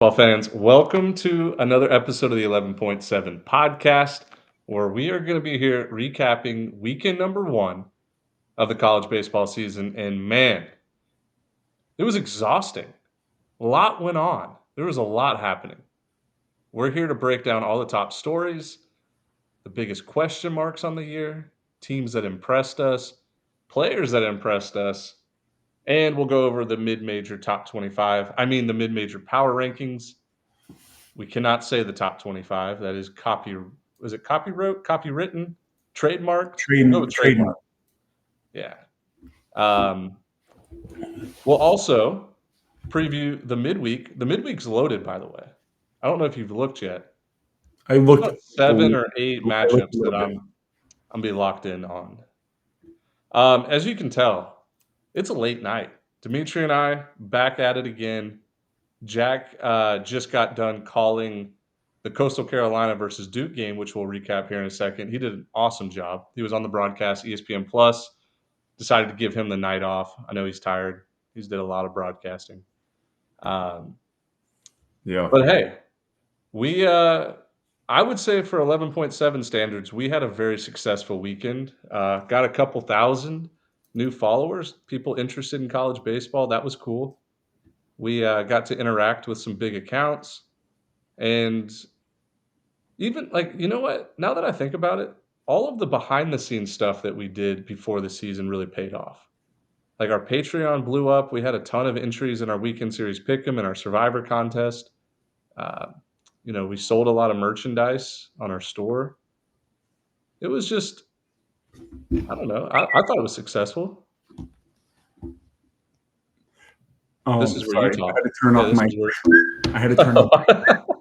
Well, fans, welcome to another episode of the 11.7 podcast, where we are going to be here recapping weekend number one of the college baseball season. And man, it was exhausting. A lot went on, there was a lot happening. We're here to break down all the top stories, the biggest question marks on the year, teams that impressed us, players that impressed us, and we'll go over the mid major top 25. I mean, the mid major power rankings. We cannot say the top 25. That is was it copywrote, copywritten, trademarked? We'll go with Trading. trademark. Yeah. Um, we'll also preview the midweek. The midweek's loaded, by the way. I don't know if you've looked yet. I There's looked. about 7 or 8 I looked a matchups that little bit. I'm be locked in on. As you can tell, it's a late night. Dimitri and I back at it again. Jack just got done calling the Coastal Carolina versus Duke game, which we'll recap here in a second. He did an awesome job. He was on the broadcast, ESPN Plus. Decided to give him the night off. I know he's tired. He's did a lot of broadcasting. Um, Yeah. but hey, we I would say for 11.7 standards, we had a very successful weekend. Got a couple thousand new followers, people interested in college baseball. That was cool. We got to interact with some big accounts. And even like, you know what? Now that I think about it, all of the behind the scenes stuff that we did before the season really paid off. Like our Patreon blew up. We had a ton of entries in our weekend series pick'em and our Survivor contest. Uh, we sold a lot of merchandise on our store. It was just, I don't know. I thought it was successful. This is where you Sorry. I talk. had to turn Yeah, off this my. is where. I had to turn off.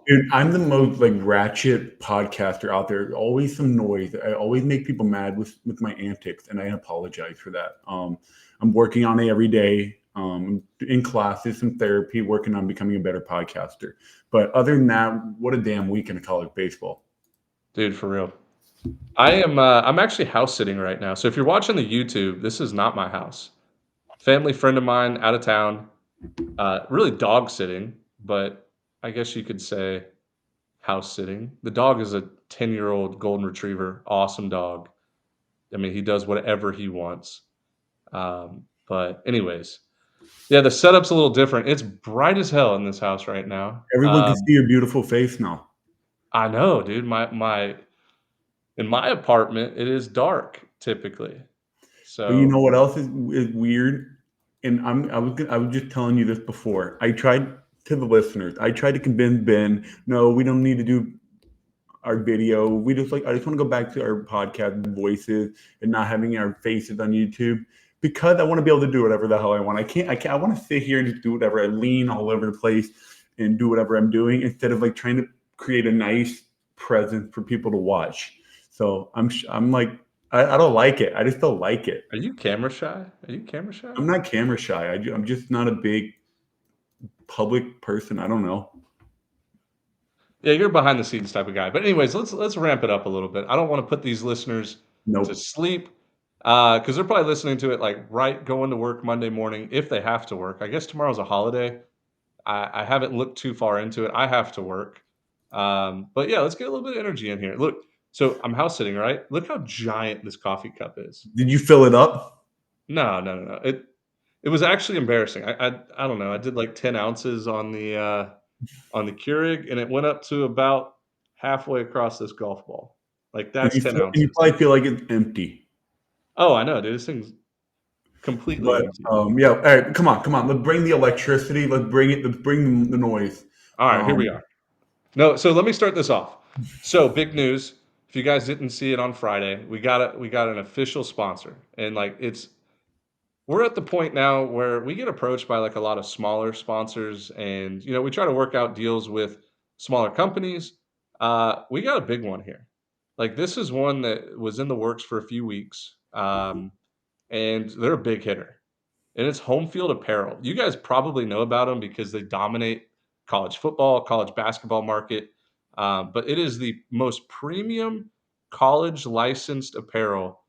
Dude, I'm the most like ratchet podcaster out there. Always some noise. I always make people mad with my antics, and I apologize for that. I'm working on it every day. In classes, some therapy, working on becoming a better podcaster. But other than that, what a damn weekend of college baseball. Dude, for real. I'm actually house sitting right now. So if you're watching the YouTube, this is not my house. Family friend of mine out of town, really dog sitting, but I guess you could say house sitting. The dog is a 10-year-old golden retriever, awesome dog. I mean, he does whatever he wants. But anyways, yeah, the setup's a little different. It's bright as hell in this house right now. Everyone can see your beautiful face now. I know, dude. My in my apartment, it is dark typically. But you know So what else is weird? And I was just telling you this before. I tried to the listeners. I tried to convince Ben. No, we don't need to do our video. I just want to go back to our podcast voices and not having our faces on YouTube because I want to be able to do whatever the hell I want. I want to sit here and just do whatever. I lean all over the place and do whatever I'm doing instead of like trying to create a nice presence for people to watch. So I'm like I don't like it. I just don't like it. are you camera shy? Are you camera shy? I'm not camera shy. I'm just not a big public person. I don't know. Yeah, you're a behind the scenes type of guy. But anyways, let's ramp it up a little bit. I don't want to put these listeners to Nope. sleep because they're probably listening to it like right going to work Monday morning if they have to work. I guess tomorrow's a holiday. I haven't looked too far into it. I have to work. But yeah, let's get a little bit of energy in here. Look, so I'm house sitting, right? Look how giant this coffee cup is. Did you fill it up? No, no, no, no. It was actually embarrassing. I don't know. I did like 10 ounces on the Keurig, and it went up to about halfway across this golf ball. Like And that's you 10 feel, and you ounces. probably feel like it's empty. Oh, I know, dude. This thing's completely But empty. yeah, all right, come on. Let's bring the electricity. Let's bring it. Let's bring the noise. All right, here we Um, are. No, so let me start this off. So big news. If you guys didn't see it on Friday, we got an official sponsor. And like we're at the point now where we get approached by like a lot of smaller sponsors and we try to work out deals with smaller companies. We got a big one here. Like this is one that was in the works for a few weeks. And they're a big hitter. And it's Home Field Apparel. You guys probably know about them because they dominate college football, college basketball market. But it is the most premium college licensed apparel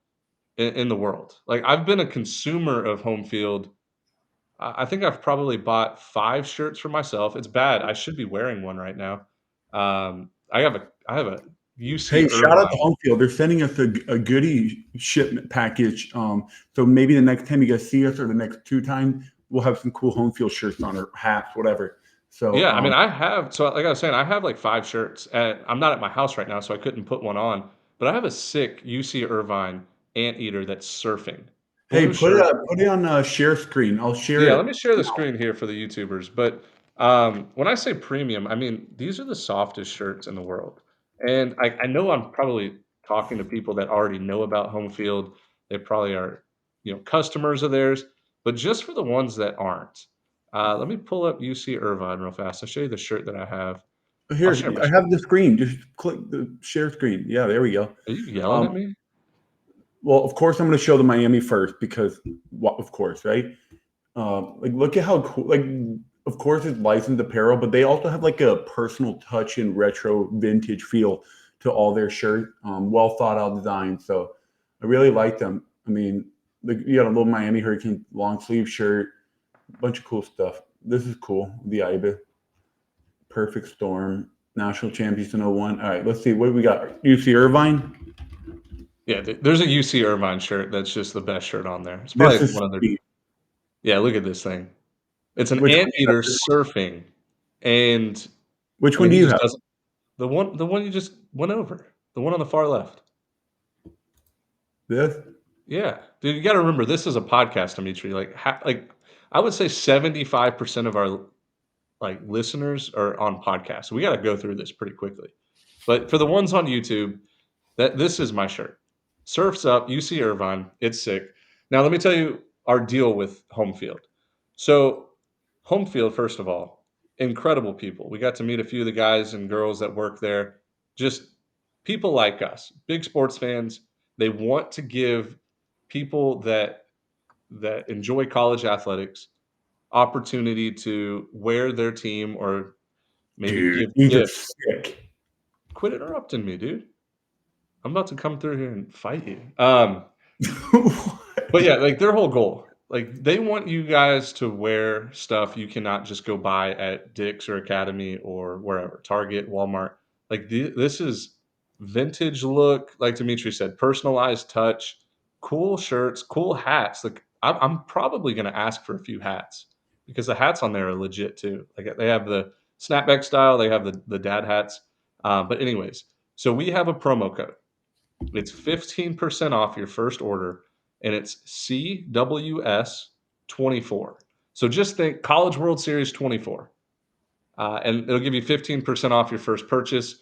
in the world. Like I've been a consumer of Home Field I think I've probably bought 5 shirts for myself. It's bad. I should be wearing one right now. I have a UC Hey, shout out to Irvine. Home Field. They're sending us a goodie shipment package. So maybe the next time you guys see us, or the next two times, we'll have some cool Home Field shirts on, or hats, whatever. So Yeah, I mean, I have so like I was saying, I have like 5 shirts, and I'm not at my house right now, so I couldn't put one on, but I have a sick UC Irvine Anteater that's surfing. hey, Blue shirt. put it on share screen. I'll share Yeah, let it. me share the screen here for the YouTubers. But when I say premium, I mean these are the softest shirts in the world. And I know I'm probably talking to people that already know about Home Field. They probably are, customers of theirs. But just for the ones that aren't, let me pull up UC Irvine real fast. I'll show you the shirt that I have. I'll share Here, my I screen. have the screen. Just click the share screen. Yeah, there we go. Are you yelling at Um, me? well, of course, I'm going to show the Miami first because, well, of course, right? Like, look at how cool. Like, of course, it's licensed apparel, but they also have like a personal touch and retro vintage feel to all their shirt. Well thought out design. So I really like them. I mean, like, you got a little Miami Hurricane long sleeve shirt, a bunch of cool stuff. This is cool. The IBA, Perfect Storm, National Champions in '01. All right, let's see. What do we got? UC Irvine. Yeah, there's a UC Irvine shirt that's just the best shirt on there. It's This probably is one of their. sweet. Yeah, look at this thing. It's an Which one, anteater surfing, and which I one mean, do he you just have? doesn't the one you just went over, the one on the far left. This? Yeah, dude, you gotta remember, this is a podcast, Dimitri, like, I would say 75% of our, like, listeners are on podcasts, so we gotta go through this pretty quickly. But for the ones on YouTube, this is my shirt. Surf's Up, UC Irvine, it's sick. Now let me tell you our deal with Home Field. So, Home Field, first of all, incredible people. We got to meet a few of the guys and girls that work there. Just people like us, big sports fans. They want to give people that enjoy college athletics opportunity to wear their team or maybe Dude, give these are gifts. sick. Quit interrupting me, dude. I'm about to come through here and fight you. But yeah, like their whole goal, like they want you guys to wear stuff you cannot just go buy at Dick's or Academy or wherever, Target, Walmart. Like this is vintage look, like Dimitri said, personalized touch, cool shirts, cool hats. Like I'm probably going to ask for a few hats because the hats on there are legit too. Like they have the snapback style, they have the dad hats. But anyways, so we have a promo code. It's 15% off your first order, and it's CWS24. So just think College World Series 24, and it'll give you 15% off your first purchase.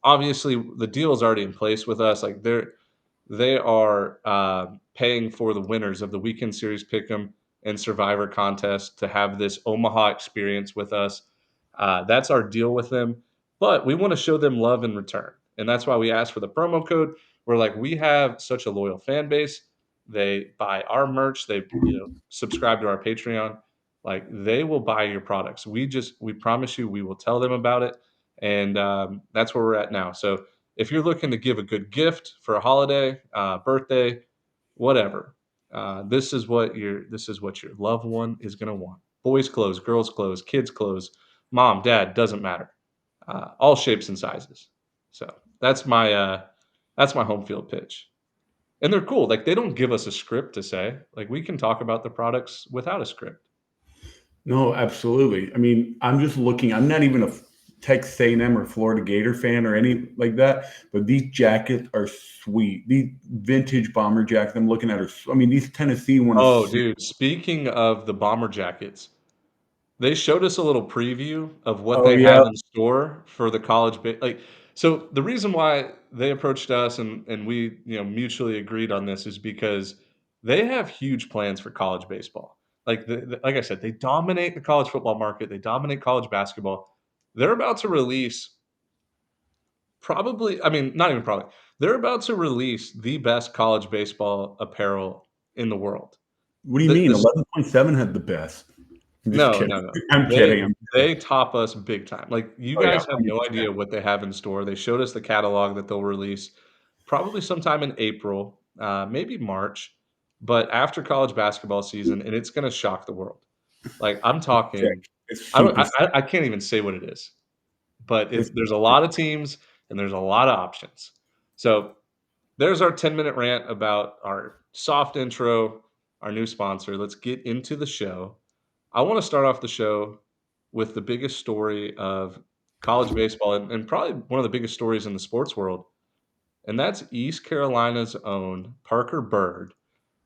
Obviously, the deal is already in place with us. Like they are paying for the winners of the Weekend Series Pick'em and Survivor contest to have this Omaha experience with us. That's our deal with them, but we want to show them love in return, and that's why we asked for the promo code. We're like, we have such a loyal fan base. They buy our merch. They subscribe to our Patreon. Like they will buy your products. We promise you we will tell them about it, and that's where we're at now. So if you're looking to give a good gift for a holiday, birthday, whatever, this is what your loved one is going to want. Boys' clothes, girls' clothes, kids' clothes, mom, dad, doesn't matter. All shapes and sizes. So that's my home field pitch. And they're cool. Like they don't give us a script to say. Like we can talk about the products without a script. No, absolutely. I mean, I'm just looking. I'm not even a Texas A&M or Florida Gator fan or any like that, but these jackets are sweet. These vintage bomber jackets I'm looking at are. I mean, these Tennessee one is Oh, sick. dude. Speaking of the bomber jackets, they showed us a little preview of what Oh they yeah. have in store for the so the reason why they approached us and we, mutually agreed on this is because they have huge plans for college baseball. Like I said, they dominate the college football market, they dominate college basketball. They're about to release probably, I mean, not even probably. They're about to release the best college baseball apparel in the world. What do you The mean? the 11.7 had the best. I'm just No, kidding. no, no. I'm They kidding. I'm they top us big time. Like, you Oh yeah, guys have no 100%. idea what they have in store. They showed us the catalog that they'll release probably sometime in April, maybe March. but after college basketball season, and it's gonna shock the world. Like, I'm talking Sick. It's I don't super sick. I can't even say what it is, but It's there's a lot of teams and there's a lot of options. So, there's our 10-minute rant about our soft intro, our new sponsor. Let's get into the show. I wanna start off the show with the biggest story of college baseball and probably one of the biggest stories in the sports world, and that's East Carolina's own Parker Byrd.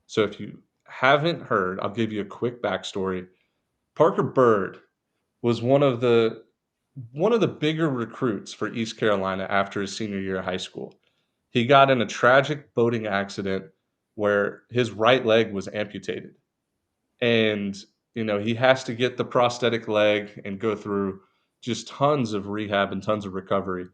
So if you haven't heard, I'll give you a quick backstory. Parker Byrd was one of the bigger recruits for East Carolina after his senior year of high school. He got in a tragic boating accident where his right leg was amputated. And, he has to get the prosthetic leg and go through just tons of rehab and tons of recovery.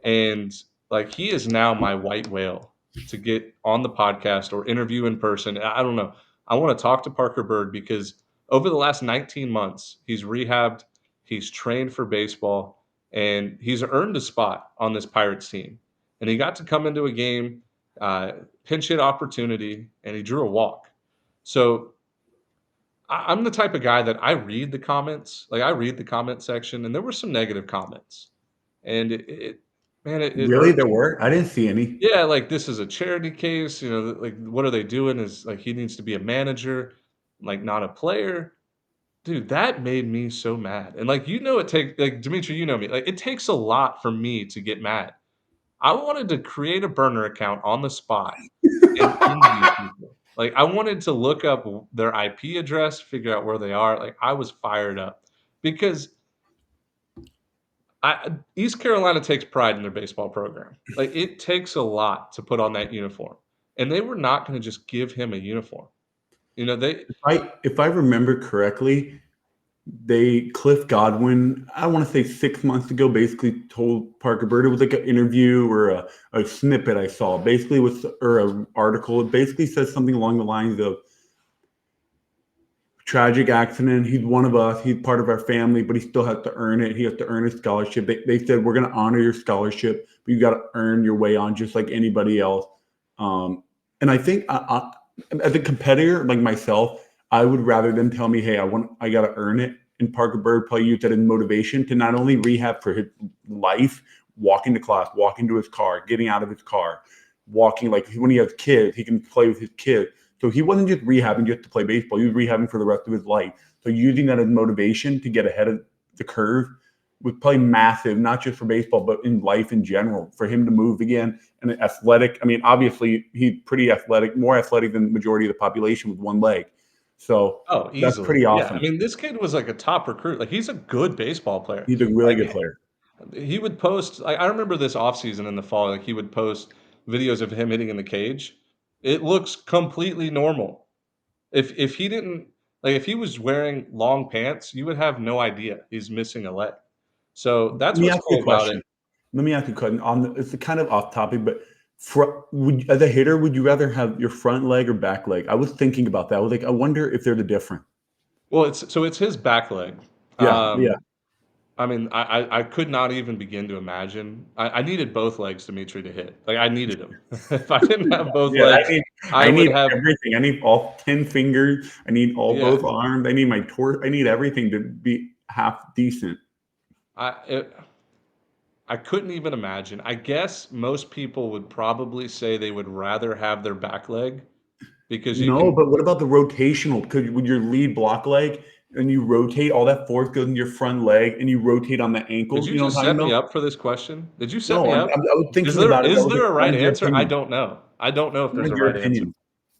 And, like, he is now my white whale to get on the podcast or interview in person. I don't know. I wanna talk to Parker Byrd because over the last 19 months, he's rehabbed, he's trained for baseball, and he's earned a spot on this Pirates team. And he got to come into a game, pinch hit opportunity, and he drew a walk. So I'm the type of guy that I read the comments. Like, I read the comment section, and there were some negative comments. And it man, it really irks there me. were. I didn't see any. Yeah, like, this is a charity case, like, what are they doing? Is like, he needs to be a manager, like, not a player. Dude, that made me so mad. And, like, it take like, Dimitri, you know me, like, it takes a lot for me to get mad. I wanted to create a burner account on the spot and ping these people. Like, I wanted to look up their IP address, figure out where they are. Like, I was fired up because East Carolina takes pride in their baseball program. Like, it takes a lot to put on that uniform, and they were not gonna just give him a uniform. They If I remember correctly, they Cliff Godwin, I want to say 6 months ago, basically told Parker Byrd, it was like an interview or a snippet I saw, basically with or an article. It basically says something along the lines of tragic accident. He's one of us. He's part of our family, but he still has to earn it. He has to earn his scholarship. They said we're going to honor your scholarship, but you got to earn your way on just like anybody else. And I think as a competitor like myself, I would rather them tell me, "Hey, I got to earn it." And Parker Byrd probably used that as motivation to not only rehab for his life, walking to class, walking to his car, getting out of his car, walking like when he has kids, he can play with his kids. So he wasn't just rehabbing just to play baseball. He was rehabbing for the rest of his life. So using that as motivation to get ahead of the curve was probably massive, not just for baseball, but in life in general, for him to move again. And athletic, I mean, obviously he's pretty athletic, more athletic than the majority of the population with one leg. So Oh, that's easily. pretty Yeah, I awesome. mean, this kid was, like, a top recruit. Like, he's a good baseball player. He's a really good Like, player. he would post I remember this offseason in the fall, like, he would post videos of him hitting in the cage. It looks completely normal. If he didn't like, if he was wearing long pants, you would have no idea he's missing a leg. So, Let that's me what's ask you cool a about it. question. Let me ask you a question. It's kind of off topic, but as a hitter, would you rather have your front leg or back leg? I was thinking about that. I was like, I wonder if they're the different. Well, it's his back leg. Yeah, yeah. I mean, I could not even begin to imagine. I needed both legs, Dimitri, to hit. Like, I needed them. If I didn't have both Yeah, legs, I I would need have everything. I need all 10 fingers. I need all yeah. both arms. I need my torso. I need everything to be half decent. I it I couldn't even imagine. I guess most people would probably say they would rather have their back leg because you No, can. but what about the rotational? Could with your lead block leg and you rotate, all that force goes in your front leg and you rotate on the Did ankle. you You know what I'm just talking set me about? up for this question? Did you set No, me up? I was Is thinking there about it. I is was there like, a I right want your answer? I opinion. don't know. I don't know if I there's want a your right answer. opinion.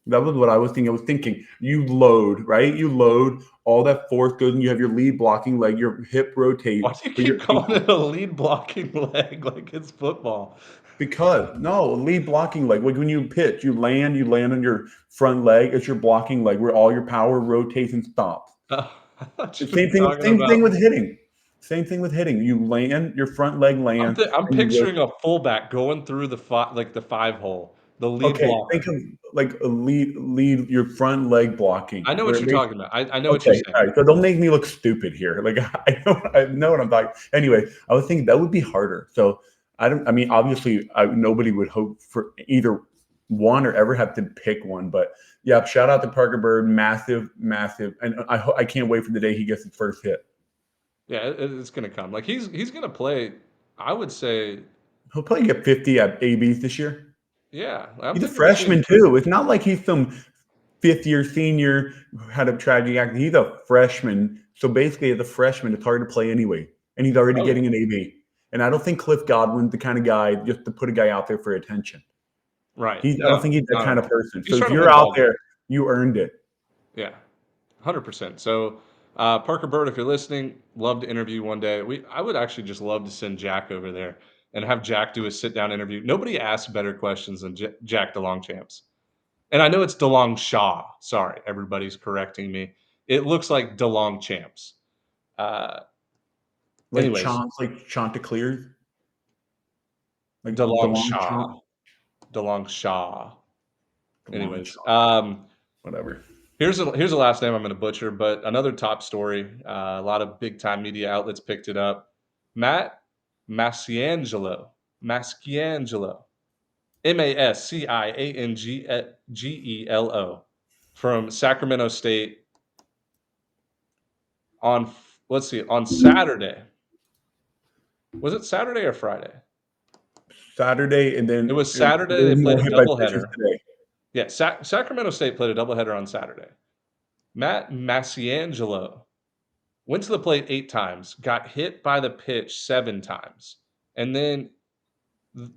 That was what I was thinking. I was thinking you load, right? You load, all that force goes and you have your lead blocking leg, your hip Why rotates do you for your keep calling ankle. it a lead blocking leg like it's football? Because no, lead blocking leg. Like when you pitch, you land on your front leg. It's your blocking leg where all your power rotates and stops. Oh, I thought The you were talking same thing about. with hitting. Same thing with hitting. You land, your front leg lands, I'm and you rotate. picturing a fullback going through the 5 hole, the lead Okay, think blocker. of like a lead your front leg blocking. I know what Where you're they talking about. I know what you're okay, all saying. right. So don't make me look stupid here. Like I know what I'm talking. Anyway, I was thinking that would be harder. So I don't. I mean, obviously, nobody would hope for either. one or ever have to pick one. But yeah, shout out to Parker Bird, massive, massive, and I can't wait for the day he gets his first hit. Yeah, it's gonna come. Like he's gonna play. I would say, He'll probably get 50 at ABs this year. yeah. I'm He's a thinking between freshman too. It's not like he's some fifth year senior who had a tragic accident. He's a freshman. So basically, as a freshman, it's hard to play anyway. And he's already oh yeah, getting an AB. And I don't think Cliff Godwin's the kind of guy just to put a guy out there for attention. right. I don't No, think he's that not kind at of all. person. He's So if trying to you're win out ball games. there, you earned it. Yeah, 100%. So, Parker Bird, if you're listening, love to interview one day. I would actually just love to send Jack over there and have Jack do a sit down interview. Nobody asks better questions than Jack DeLongchamps. And I know it's DeLong Shaw. Sorry, everybody's correcting me. It looks like DeLongchamps. Uh, anyways, Like Chanticleer, like DeLong DeLong Shaw. Chant, DeLong Shaw. DeLong Anyways, Chant, whatever. here's a last name I'm going to butcher, but another top story. A lot of big time media outlets picked it up. Matt Masciangelo, Masciangelo, Masciangelo, from Sacramento State on let's see on Saturday. Was it Saturday or Friday? Saturday, and It then was Saturday. there They was played more a hit by pitches doubleheader. today. Yeah, Sacramento State played a doubleheader on Saturday. Matt Masciangelo went to the plate 8 times, got hit by the pitch 7 times, and then th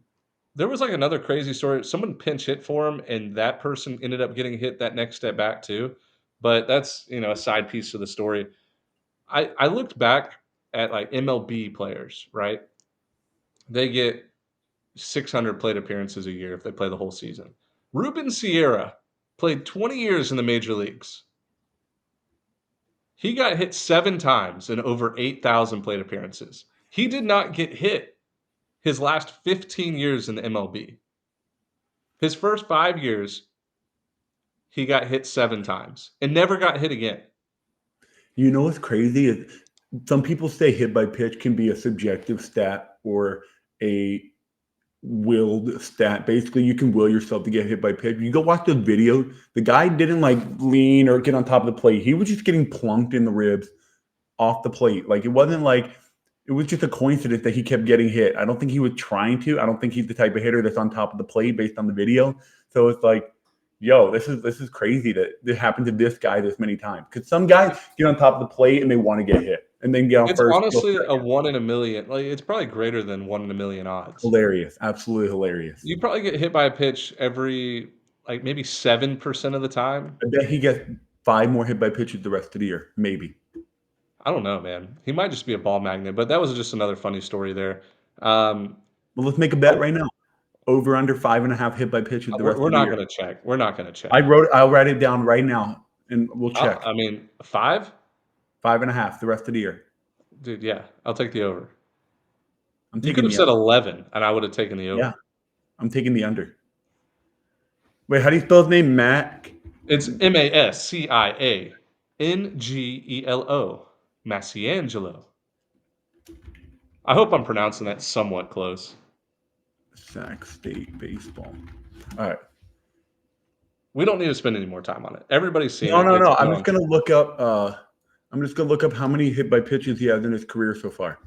there was, like, another crazy story. Someone pinch hit for him, and that person ended up getting hit that next step back too, but that's, a side piece of the story. I looked back at, like, MLB players, right? They get 600 plate appearances a year if they play the whole season. Ruben Sierra played 20 years in the major leagues. He got hit 7 times in over 8,000 plate appearances. He did not get hit his last 15 years in the MLB. His first 5 years, he got hit 7 times and never got hit again. You know what's crazy is some people say hit by pitch can be a subjective stat or a willed stat. Basically, you can will yourself to get hit by pitch. You go watch the video. The guy didn't like lean or get on top of the plate. He was just getting plunked in the ribs off the plate. Like it wasn't like it was just a coincidence that he kept getting hit. I don't think he was trying to. I don't think he's the type of hitter that's on top of the plate based on the video. So it's like, yo, this is crazy that it happened to this guy this many times. Because some guys get on top of the plate and they want to get hit and then get on It's first. Go honestly a second. 1 in a million. Like, it's probably greater than 1 in a million odds. Hilarious, absolutely hilarious. You probably get hit by a pitch every, like, maybe 7% of the time. I bet he gets 5 more hit by pitches the rest of the year, maybe. I don't know, man. He might just be a ball magnet, but that was just another funny story there. Um, Well, let's make a bet oh, right now. Over under 5.5 hit by pitches the rest we're of the not year. gonna check. We're not gonna check. I'll write it down right now and we'll check. I mean, 5? 5.5 the rest of the year. Dude, yeah, I'll take the over. I'm You could taking have the said under. 11, and I would have taken the Yeah, over. I'm taking the under. Wait, how do you spell his name? Mac. It's Masciangelo. Masciangelo. I hope I'm pronouncing that somewhat close. Sac State baseball. All right. We don't need to spend any more time on it. Everybody's seen No, it. no, It's no. been on. I'm just gonna look up how many hit by pitches he has in his career so far.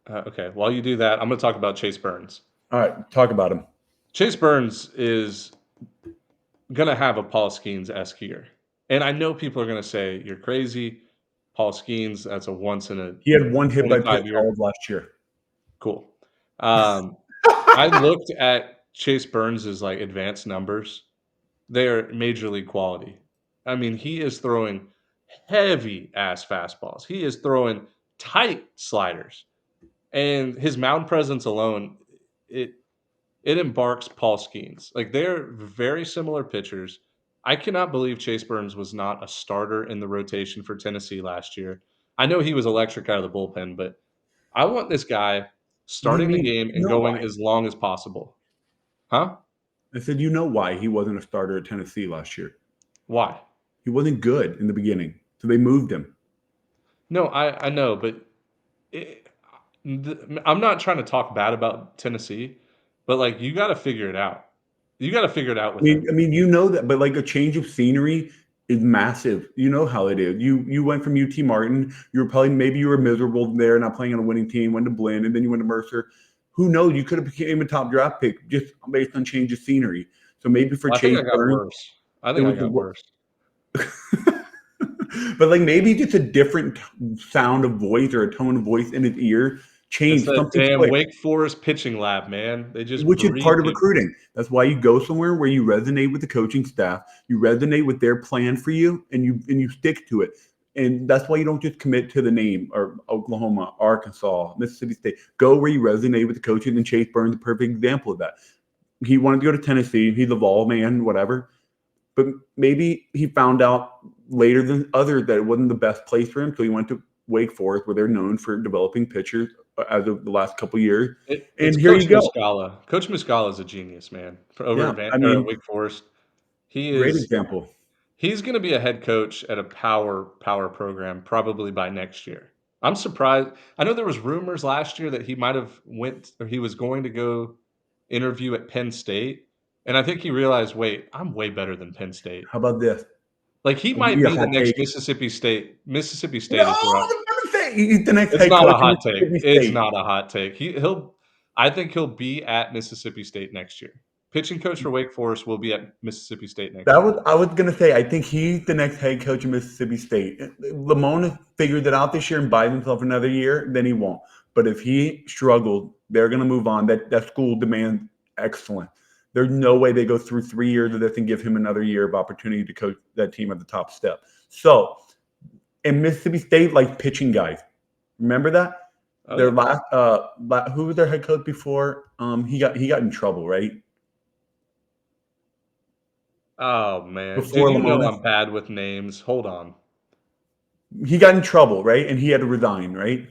Okay, while you do that, I'm going to talk about Chase Burns. All right, talk about him. Chase Burns is going to have a Paul Skeens-esque year. And I know people are going to say, you're crazy. Paul Skeens, that's a once in a He had 1 hit by pitch 25 year. all of last year. Cool. I looked at Chase Burns' like advanced numbers. They're major league quality. I mean, he is throwing heavy ass fastballs. He is throwing tight sliders. And his mound presence alone, it it embarks Paul Skeens. Like they're very similar pitchers. I cannot believe Chase Burns was not a starter in the rotation for Tennessee last year. I know he was electric out of the bullpen, but I want this guy What do you starting the mean? game You and know why? going as long as possible. Huh? I said, you know why he wasn't a starter at Tennessee last year. Why? He wasn't good in the beginning, so they moved him. No, I know, but it, I'm not trying to talk bad about Tennessee, but like you got to figure it out. You got to figure it out I with him. mean, I mean, you know that, but like a change of scenery is massive. You know how it is. You went from UT Martin. You were probably maybe you were miserable there, not playing on a winning team. Went to Blinn, and then you went to Mercer. Who knows? You could have became a top draft pick just based on change of scenery. So maybe for I think Chase I got Burns, worse. I it think I was got worse. but like maybe just a different sound of voice or a tone of voice in his ear It's changed that something damn clicked. Wake Forest pitching lab, man. They just Which is part breed of people. recruiting. That's why you go somewhere where you resonate with the coaching staff, you resonate with their plan for you, and you stick to it. And that's why you don't just commit to the name or Oklahoma, Arkansas, Mississippi State. Go where you resonate with the coaches, and Chase Burns is a perfect example of that. He wanted to go to Tennessee. He's a ball man, whatever. But maybe he found out later than others that it wasn't the best place for him. So he went to Wake Forest, where they're known for developing pitchers as of the last couple of years. It's And here Coach you go. Muscala. Coach Muscala is a genius, man. For over Yeah, at I or at mean, Wake Forest, he great is example. he's going to be a head coach at a power program probably by next year. I'm surprised. I know there was rumors last year that he might have went or he was going to go interview at Penn State, and I think he realized, wait, I'm way better than Penn State. How about this? Like he I'll give might you a be the hot next take. Mississippi State. Mississippi No, State is where I was going to say he's the next it's head not a coach of hot take. Mississippi It's State. not a hot take. He'll I think he'll be at Mississippi State next year. Pitching coach for Wake Forest will be at Mississippi State next That year. was I was going to say. I think he's the next head coach of Mississippi State. Lamone figured it out this year and buys himself another year. Then he won't. But if he struggled, they're going to move on. That school demands excellence. There's no way they go through 3 years of this and give him another year of opportunity to coach that team at the top step. So, in Mississippi State, like pitching guys, remember that Oh their yeah. last who was their head coach before? He got in trouble, right? Oh man, dude, Before you know Lamonis, I'm bad with names. Hold on. he got in trouble, right? And he had to resign, right?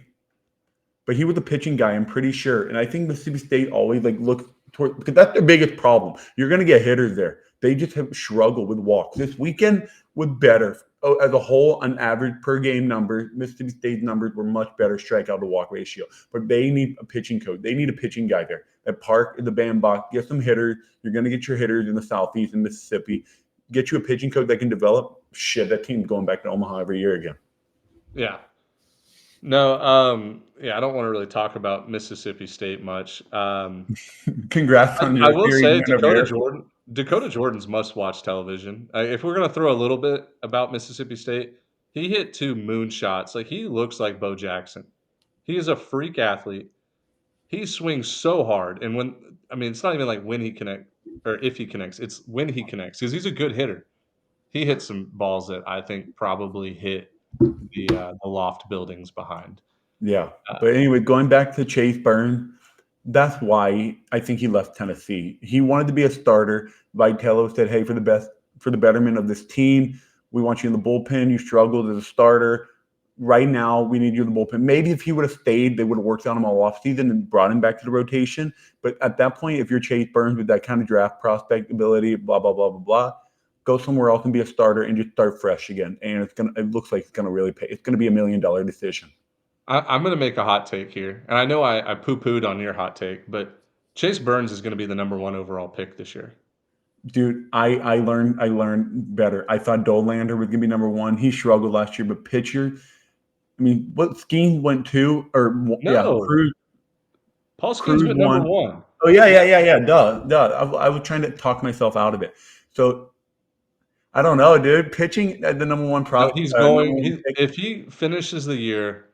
But he was a pitching guy, I'm pretty sure. And I think Mississippi State always like looks toward because that's their biggest problem. You're going to get hitters there. They just have struggled with walks. This weekend was better as a whole. On average per game numbers, Mississippi State's numbers were much better strikeout to walk ratio. But they need a pitching coach. They need a pitching guy there. At Park in the bandbox, get some hitters. You're going to get your hitters in the Southeast and Mississippi. Get you a pitching coach that can develop. Shit, that team's going back to Omaha every year again. Yeah. No, yeah, I don't want to really talk about Mississippi State much. Congrats on I your will series say win over Air Force. Dakota Jordan's must-watch television. If we're gonna throw a little bit about Mississippi State, he hit 2 moonshots. Like, he looks like Bo Jackson. He is a freak athlete. He swings so hard, and it's not even like when he connect or if he connects, it's when he connects because he's a good hitter. He hits some balls that I think probably hit the loft buildings behind. Yeah. Uh, But anyway, going back to Chase Burns, that's why I think he left Tennessee. He wanted to be a starter. Vitello said, "Hey, for the betterment of this team, we want you in the bullpen. You struggled as a starter. Right now, we need you in the bullpen." Maybe if he would have stayed, they would have worked on him all offseason and brought him back to the rotation. But at that point, if you're Chase Burns with that kind of draft prospect ability, blah, blah, blah, blah, blah, go somewhere else and be a starter and just start fresh again. And it looks like it's gonna really pay. It's gonna be $1 million decision. I'm gonna make a hot take here, and I know I poo-pooed on your hot take, but Chase Burns is gonna be the number 1 overall pick this year. Dude, I learned better. I thought Dolander was gonna be number one. He struggled last year, but pitcher, I mean, what Skeen went two or yeah, No, Paul Skeens Cruz went number one. 1. Oh yeah. Duh. I was trying to talk myself out of it. So I don't know, dude. Pitching at the No, he's number going one he pick. if he finishes the year,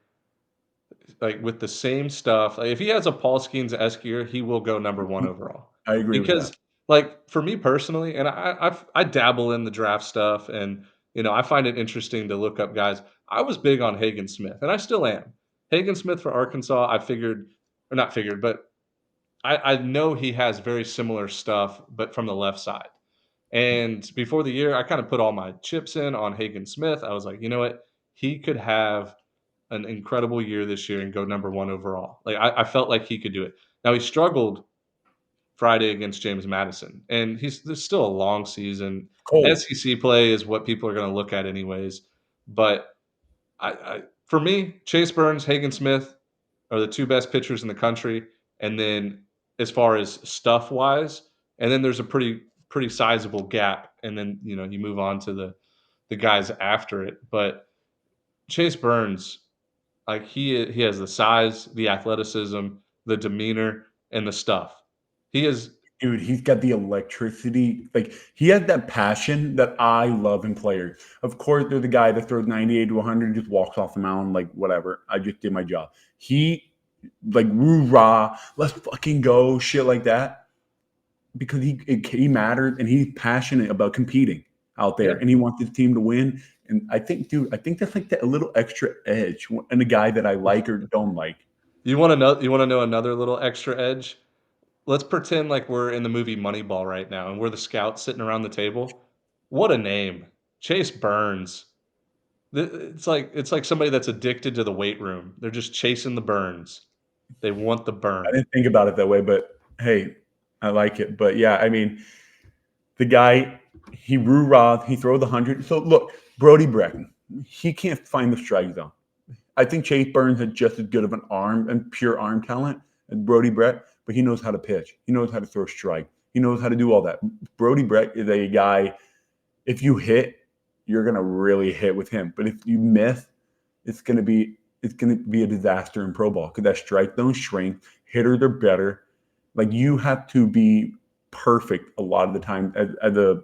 like, with the same stuff like, if he has a Paul Skeens-esque year, he will go number 1 overall. I agree with that. Because, like, for me personally, and I dabble in the draft stuff, and, I find it interesting to look up guys. I was big on Hagen Smith, and I still am. Hagen Smith for Arkansas, I figured or not figured, but I know he has very similar stuff, but from the left side. And before the year, I kind of put all my chips in on Hagen Smith. I was like, you know what? He could have an incredible year this year and go number 1 overall. Like, I felt like he could do it. Now he struggled Friday against James Madison, and there's still a long season. Cold. SEC play is what people are going to look at anyways. But for me, Chase Burns, Hagen Smith are the 2 best pitchers in the country, and then as far as stuff wise, and then there's a pretty sizable gap, and then you move on to the guys after it. But Chase Burns, like he has the size, the athleticism, the demeanor, and the stuff. He is Dude, he's got the electricity. Like he has that passion that I love in players. Of course, they're the guy that throws 98 to 100 and just walks off the mound like whatever. I just did my job. He like woo rah, let's fucking go, shit like that. Because he mattered and he's passionate about competing out there yeah. and he wants his team to win. And I think, dude, I think that's like that a little extra edge and a guy that I like or don't like. You want to know another little extra edge? Let's pretend like we're in the movie Moneyball right now, and we're the scouts sitting around the table. What a name, Chase Burns. It's like somebody that's addicted to the weight room. They're just chasing the burns. They want the I burn. didn't think about it that way, but hey, I like it. But yeah, I mean, the guy, he roo-rah, he throw the 100. So look, Brody Brecken, he can't find the strike zone. I think Chase Burns had just as good of an arm and pure arm talent as Brody Brett, but he knows how to pitch. He knows how to throw strike. He knows how to do all that. Brody Brett is a guy, if you hit, you're gonna really hit with him. But if you miss, it's gonna be a disaster in pro ball because that strike zone shrink. Hitters are better. Like you have to be perfect a lot of the time as a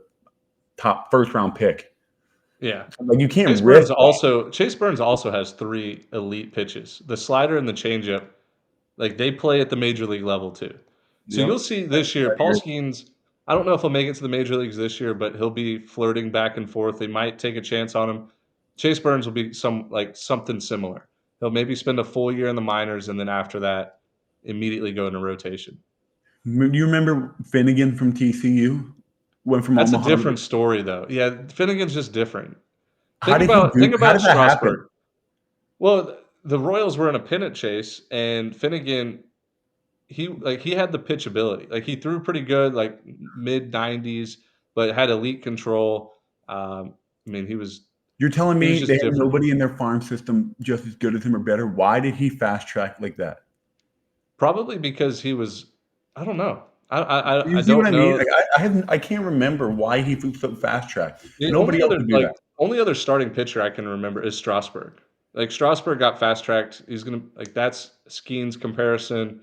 top first round pick. Yeah. Like you Chase can't risk Burns that. also Chase Burns also has 3 elite pitches. The slider and the changeup, like, they play at the major league level too. So Yep. you'll see this year, I Paul agree. Skeens, I don't know if he'll make it to the major leagues this year, but he'll be flirting back and forth. They might take a chance on him. Chase Burns will be something similar. He'll maybe spend a full year in the minors, and then after that, immediately go into rotation. Do you remember Finnegan from TCU? Went from That's a Omaha. different story, though. Yeah, Finnegan's just different. How Think did he about do? think How about did that happen? Strasburg. Well, the Royals were in a pennant chase, and Finnegan, he had the pitch ability. Like, he threw pretty good, like, mid 90s, but had elite control. I mean, You're telling he was me they just had different. nobody in their farm system just as good as him or better? Why did he fast track like that? Probably because he was I don't know. I You see what don't I mean? know. Like I can't remember why he flew so fast track. The Nobody else would do that. only other starting pitcher I can remember is Strasburg. Like, Strasburg got fast tracked. He's gonna like, that's Skeen's comparison.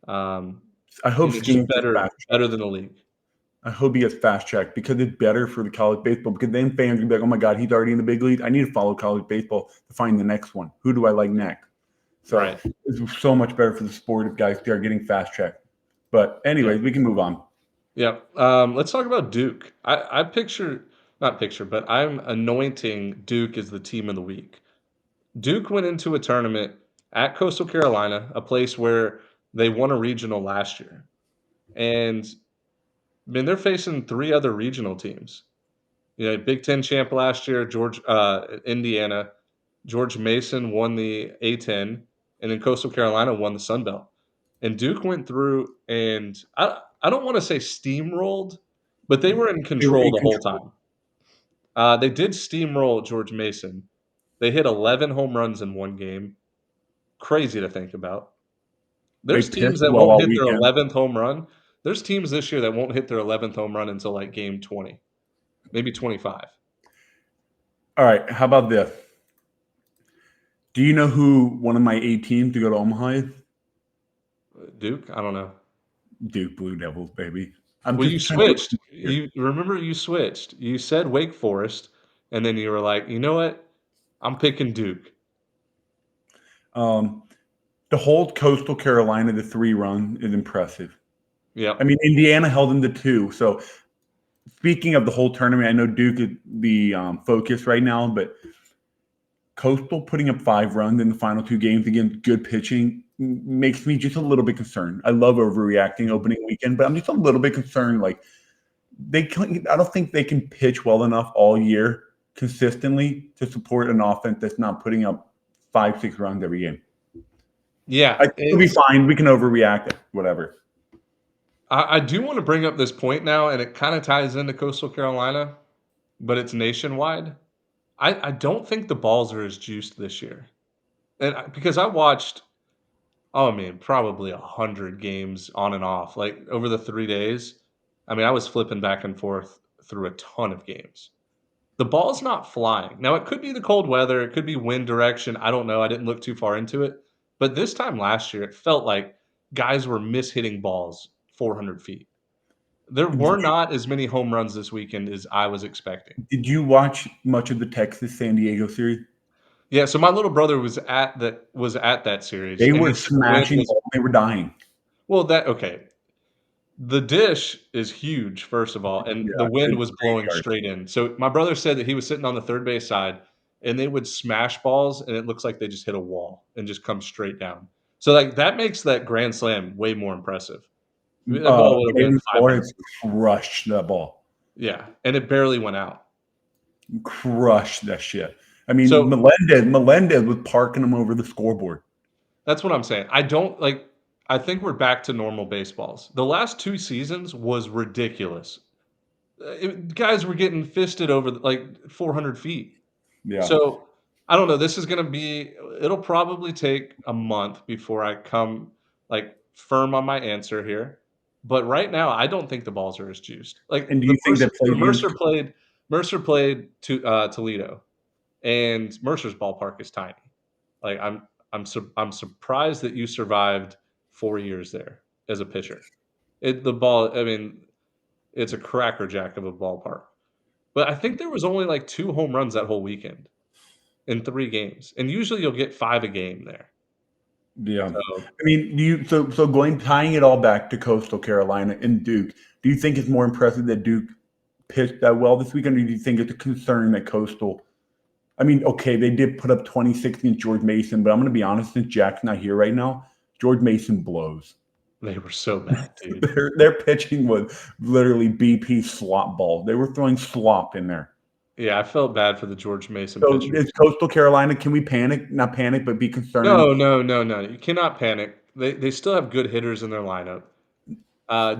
Um, I hope just Skeens gets fast better tracked. than the league. I hope he gets fast tracked because it's better for the college baseball. Because then fans will be like, "Oh my god, he's already in the big league. I need to follow college baseball to find the next one. Who do I like next?" So Right. it's so much better for the sport if guys start getting fast tracked. But Yep. anyways, we can move on. Yep. Let's talk about Duke. I picture not picture, but I'm anointing Duke as the team of the week. Duke went into a tournament at Coastal Carolina, a place where they won a regional last year. And, man, they're facing 3 other regional teams. Big Ten champ last year, Indiana. George Mason won the A-10, and then Coastal Carolina won the Sun Belt. And Duke went through, and I don't wanna say steamrolled, but they were in They were control in the whole control. time. They did steamroll George Mason. They hit 11 home runs in 1 game. Crazy to think about. They There's teams pitched that well won't all hit their weekend. 11th home run. There's teams this year that won't hit their 11th home run until, like, game 20, maybe 25. All right, how about this? Do you know who one of my 8 teams to go to Omaha is? Duke? I don't know. Duke Blue Devils, baby. I'm Well, you just trying to switched. look here. You remember you switched. You said Wake Forest, and then you were like, "You know what? I'm picking Duke." Um, the whole Coastal Carolina, the 3 run is impressive. I Yep. mean, Indiana held them to 2. So speaking of the whole tournament, I know Duke is the focus right now, but Coastal putting up 5 runs in the final 2 games against good pitching makes me just a little bit concerned. I love overreacting opening weekend, but I'm just a little bit concerned. Like I don't think they can pitch well enough all year consistently to support an offense that's not putting up 5, 6 runs every game. I Yeah, think it'll be fine. We can overreact, whatever. I do wanna bring up this point now, and it kinda ties into Coastal Carolina, but it's nationwide. I don't think the balls are as juiced this year, and because I watched Oh, I mean, probably 100 games on and off, like, over the 3 days. I mean, I was flipping back and forth through a ton of games. The ball's not flying. Now, it could be the cold weather, it could be wind direction, I don't know, I didn't look too far into it, but this time last year, it felt like guys were mishitting balls 400 feet. There Did were you, not as many home runs this weekend as I was expecting. did you watch much of the Texas San Diego series? Yeah, so my little brother was at that series, They and were he said the wind smashing was balls. They were dying. well, that okay. The dish is huge, first of all, and the Yeah, wind it's was a blowing graveyard. straight in. So my brother said that he was sitting on the third base side, and they would smash balls, and it looks like they just hit a wall and just come straight down. So, like, that makes that grand slam way more impressive. I mean, that ball would have been David 500 Flores crushed that ball. yeah, and it barely went out. Crushed that shit. I mean, So, Melendez was parking them over the scoreboard. that's what I'm saying. I don't like I think we're back to normal baseballs. The last 2 seasons was ridiculous. Guys were getting fisted over, like, 400 feet. Yeah. So, I don't know, this is gonna be it'll probably take a month before I come, like, firm on my answer here, but right now, I don't think the balls are as juiced. Like, And do you think that the played against? Mercer played to Toledo, and Mercer's ballpark is tiny. Like, I'm surprised that you survived 4 years there as a pitcher. The ball I mean, it's a crackerjack of a ballpark, but I think there was only, like, 2 home runs that whole weekend. In 3 games, and usually you'll get 5 a game there. Yeah. So, I mean, do you so going tying it all back to Coastal Carolina and Duke, do you think it's more impressive that Duke pitched that well this weekend, or do you think it's a concern that Coastal? I mean, okay, they did put up 26 against George Mason, but I'm going to be honest, since Jack's not here right now, George Mason blows. they were so bad, dude. Their pitching was literally BP slop ball. They were throwing slop in there. Yeah, I felt bad for the George Mason So pitchers. is Coastal Carolina? Can we panic? Not panic, but be concerned. No, no, no, no, you cannot panic. They still have good hitters in their lineup.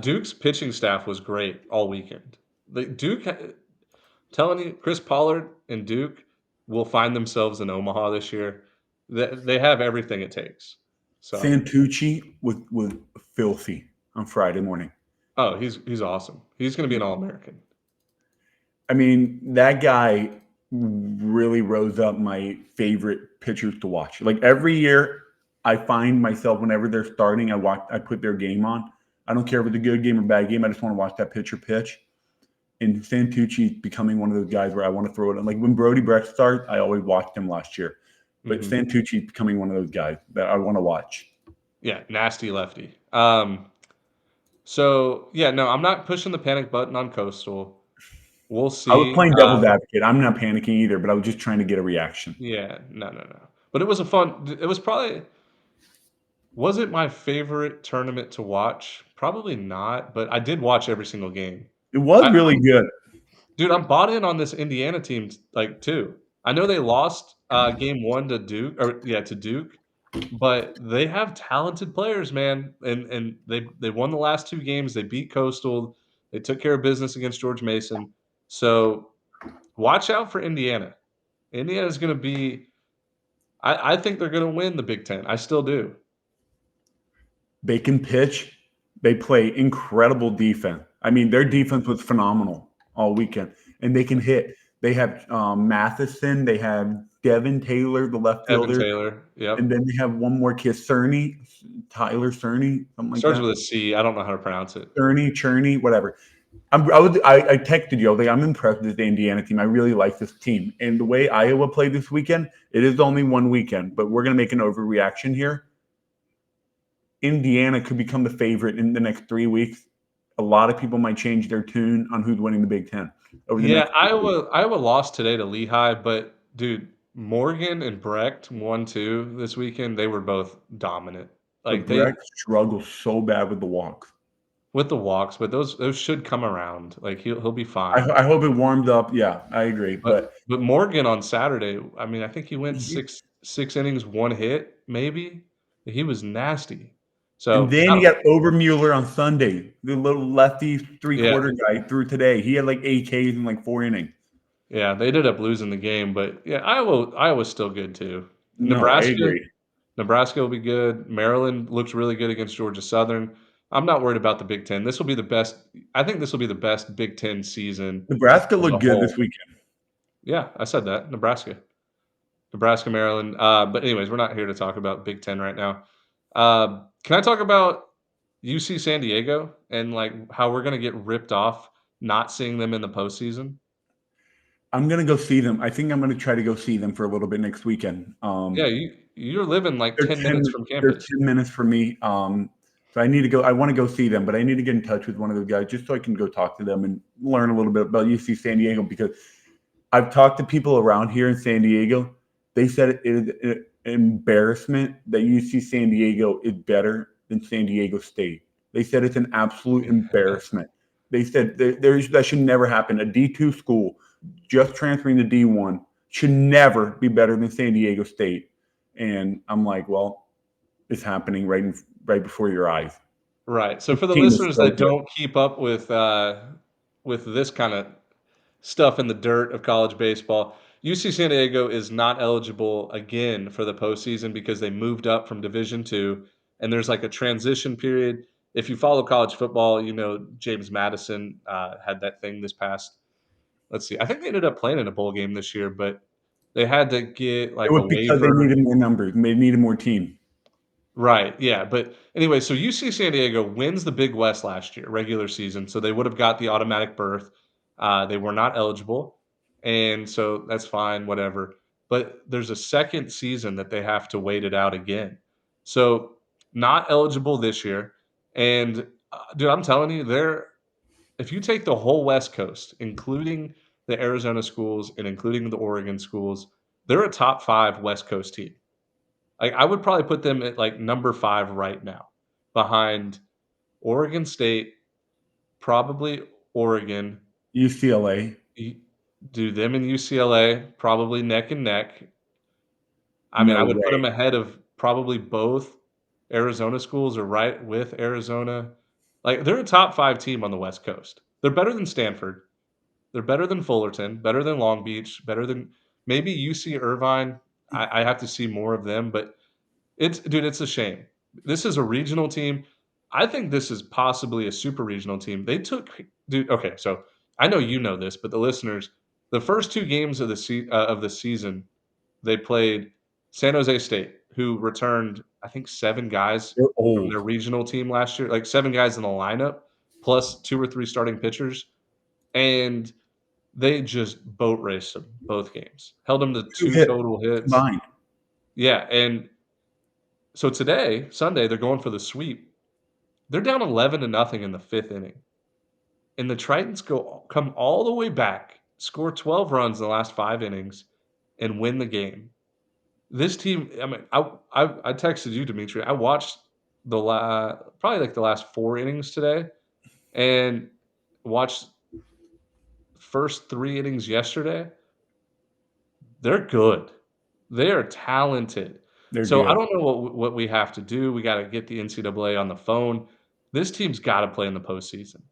Duke's pitching staff was great all weekend. Duke ha telling you, Chris Pollard and Duke will find themselves in Omaha this year. They have everything it takes. So, Santucci was filthy on Friday morning. oh, he's awesome. He's gonna be an All-American. I mean, that guy really rose up my favorite pitchers to watch. Like every year, I find myself whenever they're starting, I put their game on. I don't care if it's a good game or bad game. I just want to watch that pitcher pitch. And Santucci is becoming one of those guys where I want to throw it. Like when Brody Brecht starts, I always watched him last year. But Mhm. Santucci is becoming one of those guys that I want to watch. Yeah, nasty lefty. So yeah, no, I'm not pushing the panic button on Coastal. We'll I was see. playing devil's advocate. I'm not panicking either, but I was just trying to get a reaction. Yeah, no, no, no. But it was a fun. It was probably was it my favorite tournament to watch? Probably not, but I did watch every single game. It was I, really good. dude, I'm bought in on this Indiana team like too. I know they lost game one to Duke, or yeah, to Duke, but they have talented players, man, and they won the last 2 games, they beat Coastal, they took care of business against George Mason, so watch out for Indiana. Indiana's gonna be I think they're gonna win the Big Ten, I still do. They can pitch. They play incredible defense. I mean, their defense was phenomenal all weekend, and they can hit. They have Matheson. They have Devin Taylor, the left Evan fielder, Taylor, and yep. then they have one more kid, Cerny, Tyler Cerny, something like Starts that. with a C, I don't know how to pronounce it. Cerny, Cherney, whatever. I texted you. I was like, I'm impressed with the Indiana team. I really like this team. And the way Iowa played this weekend, it is only one weekend, but we're going to make an overreaction here. Indiana could become the favorite in the next 3 weeks. A lot of people might change their tune on who's winning the Big Ten over the Yeah, next 2 weeks. Iowa lost today to Lehigh, but dude, Morgan and Brecht won 2 this weekend, they were both dominant. But Like, they Brecht struggles so bad with the walks. with the walks, but those should come around, like, he'll be I, fine. I hope it warmed up. Yeah, I agree. But But but Morgan on Saturday, I mean, I think he went he, 6 innings, 1 hit, maybe? He was nasty. and So, then I you don't got Obermueller on Sunday, the little lefty three yeah, quarter guy threw today. He had like 8 Ks in like 4 innings. yeah, they ended up losing the game, but, yeah, Iowa's still good too. No, I Nebraska agree. Nebraska will be good. Maryland looks really good against Georgia Southern. I'm not worried about the Big Ten. This will be the best. I think this will be the best Big Ten season Nebraska as a looked good this whole. weekend. Yeah, I said that. Nebraska, Maryland. But anyways, we're not here to talk about Big Ten right now. Can I talk about UC San Diego and like how we're gonna get ripped off not seeing them in the postseason? I'm gonna go see them. I think I'm gonna try to go see them for a little bit next weekend. Yeah, you're living like 10 minutes from They're campus. 10 minutes from me. So I need to go. I want to go see them, but I need to get in touch with one of those guys just so I can go talk to them and learn a little bit about UC San Diego because I've talked to people around here in San Diego. They said it is an embarrassment that UC San Diego is better than San Diego State. They said it's an absolute embarrassment. They said that should never happen. A D2 school just transferring to D1 should never be better than San Diego State. And I'm like, well, it's happening right before your eyes. Right. So This for the team is listeners so that good. don't keep up with this kind of stuff in the dirt of college baseball, UC San Diego is not eligible again for the postseason because they moved up from Division Two, and there's like a transition period. If you follow college football, you know James Madison had that thing this past. Let's see, I think they ended up playing in a bowl game this year, but they had to get It like a was because they waiver. needed more numbers. They needed more team. Right, yeah, but anyway, so UC San Diego wins the Big West last year, regular season, so they would have got the automatic berth. They were not eligible, and so that's fine, whatever. But there's a second season that they have to wait it out again. So not eligible this year, and dude, I'm telling you, they're if you take the whole West Coast, including the Arizona schools and including the Oregon schools, they're a top 5 West Coast team. Like, I would probably put them at, like, number 5 right now, behind Oregon State, probably Oregon, UCLA. y do them and UCLA probably neck and neck. I mean, I No would put them way. ahead of probably both Arizona schools or right with Arizona. Like, they're a top 5 team on the West Coast. They're better than Stanford. They're better than Fullerton, better than Long Beach, better than maybe UC Irvine. I have to see more of them, but it's a shame. This is a regional team. I think this is possibly a super regional team. They took dude. Okay, so I know you know this, but the listeners, the first 2 games of the season, they played San Jose State, who returned I think 7 guys They're from old. their regional team last year, like 7 guys in the lineup, plus 2 or 3 starting pitchers, and they just boat raced them both games. Held them to 2 2 hits total hits. combined. Yeah, and so today, Sunday, they're going for the sweep. They're down 11 to nothing in the 5th inning, and the Tritons come all the way back, score 12 runs in the last 5 innings, and win the game. This team, I mean, I texted you, Dimitri. I watched probably like the last 4 innings today, and watched first 3 innings yesterday. They're good. They are talented. They're So I good. don't know what we have to do. We gotta get the NCAA on the phone. This team's gotta play in the postseason.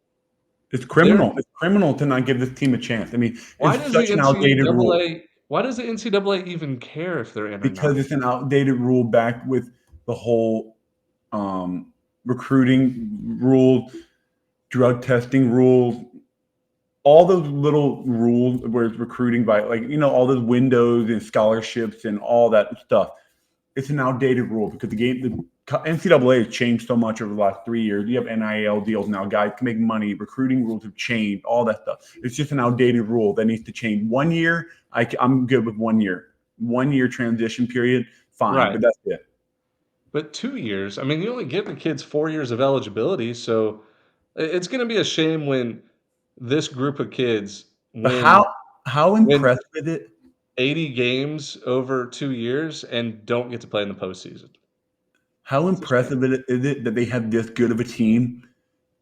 It's They're criminal. It's criminal to not give this team a chance. I mean, why it's does the such an outdated rule NCAA even care if they're in or not? because it's an outdated rule back with the whole um, recruiting rule, drug testing rule, all those little rules where it's recruiting by all those windows and scholarships and all that stuff. It's an outdated rule because the NCAA has changed so much over the last 3 years. You have NIL deals now. Guys can make money. Recruiting rules have changed. All that stuff. It's just an outdated rule that needs to change. 1 year, I'm good with 1 year. 1 year transition period, fine, Right. but that's it. But 2 years, I mean, you only give the kids 4 years of eligibility, so it's gonna be a shame when this group of kids But how win how win impressed with it? 80 games over 2 years and don't get to play in the postseason. How It's a shame. impressive is it that they have this good of a team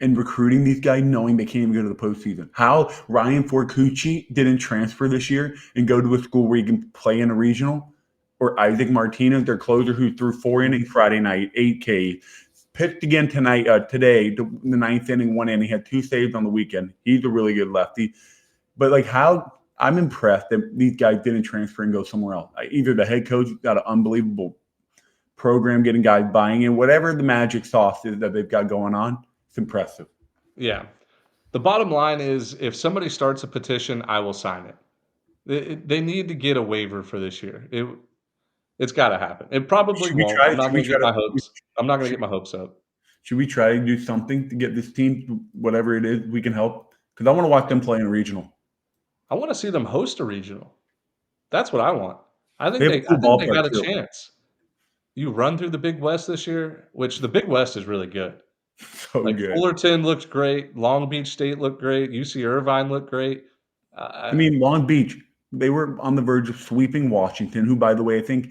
and recruiting these guys knowing they can't even go to the postseason. How Ryan Forcucci didn't transfer this year and go to a school where he can play in a regional, or Isaac Martinez, their closer, who threw 4 innings Friday night, 8 Ks, pitched again today, the ninth inning, 1 inning, had 2 saves on the weekend. He's a really good lefty. But how I'm impressed that these guys didn't transfer and go somewhere else. Either the head coach got an unbelievable program, getting guys buying in, whatever the magic sauce is that they've got going on. It's impressive. Yeah. The bottom line is if somebody starts a petition, I will sign it. They need to get a waiver for this year. It's gotta happen. It probably Should we won't. try? Should we try to? I'm not gonna Should, get my hopes up. should we try to do something to get this team, whatever it is, we can help? Because I want to watch them play in a regional. I wanna see them host a regional. That's what I want. They have a I cool think they ballpark got a too. chance. You run through the Big West this year, which the Big West is really good. So Like, good. Fullerton looked great, Long Beach State looked great, UC Irvine looked great. I mean, Long Beach, they were on the verge of sweeping Washington, who, by the way, I think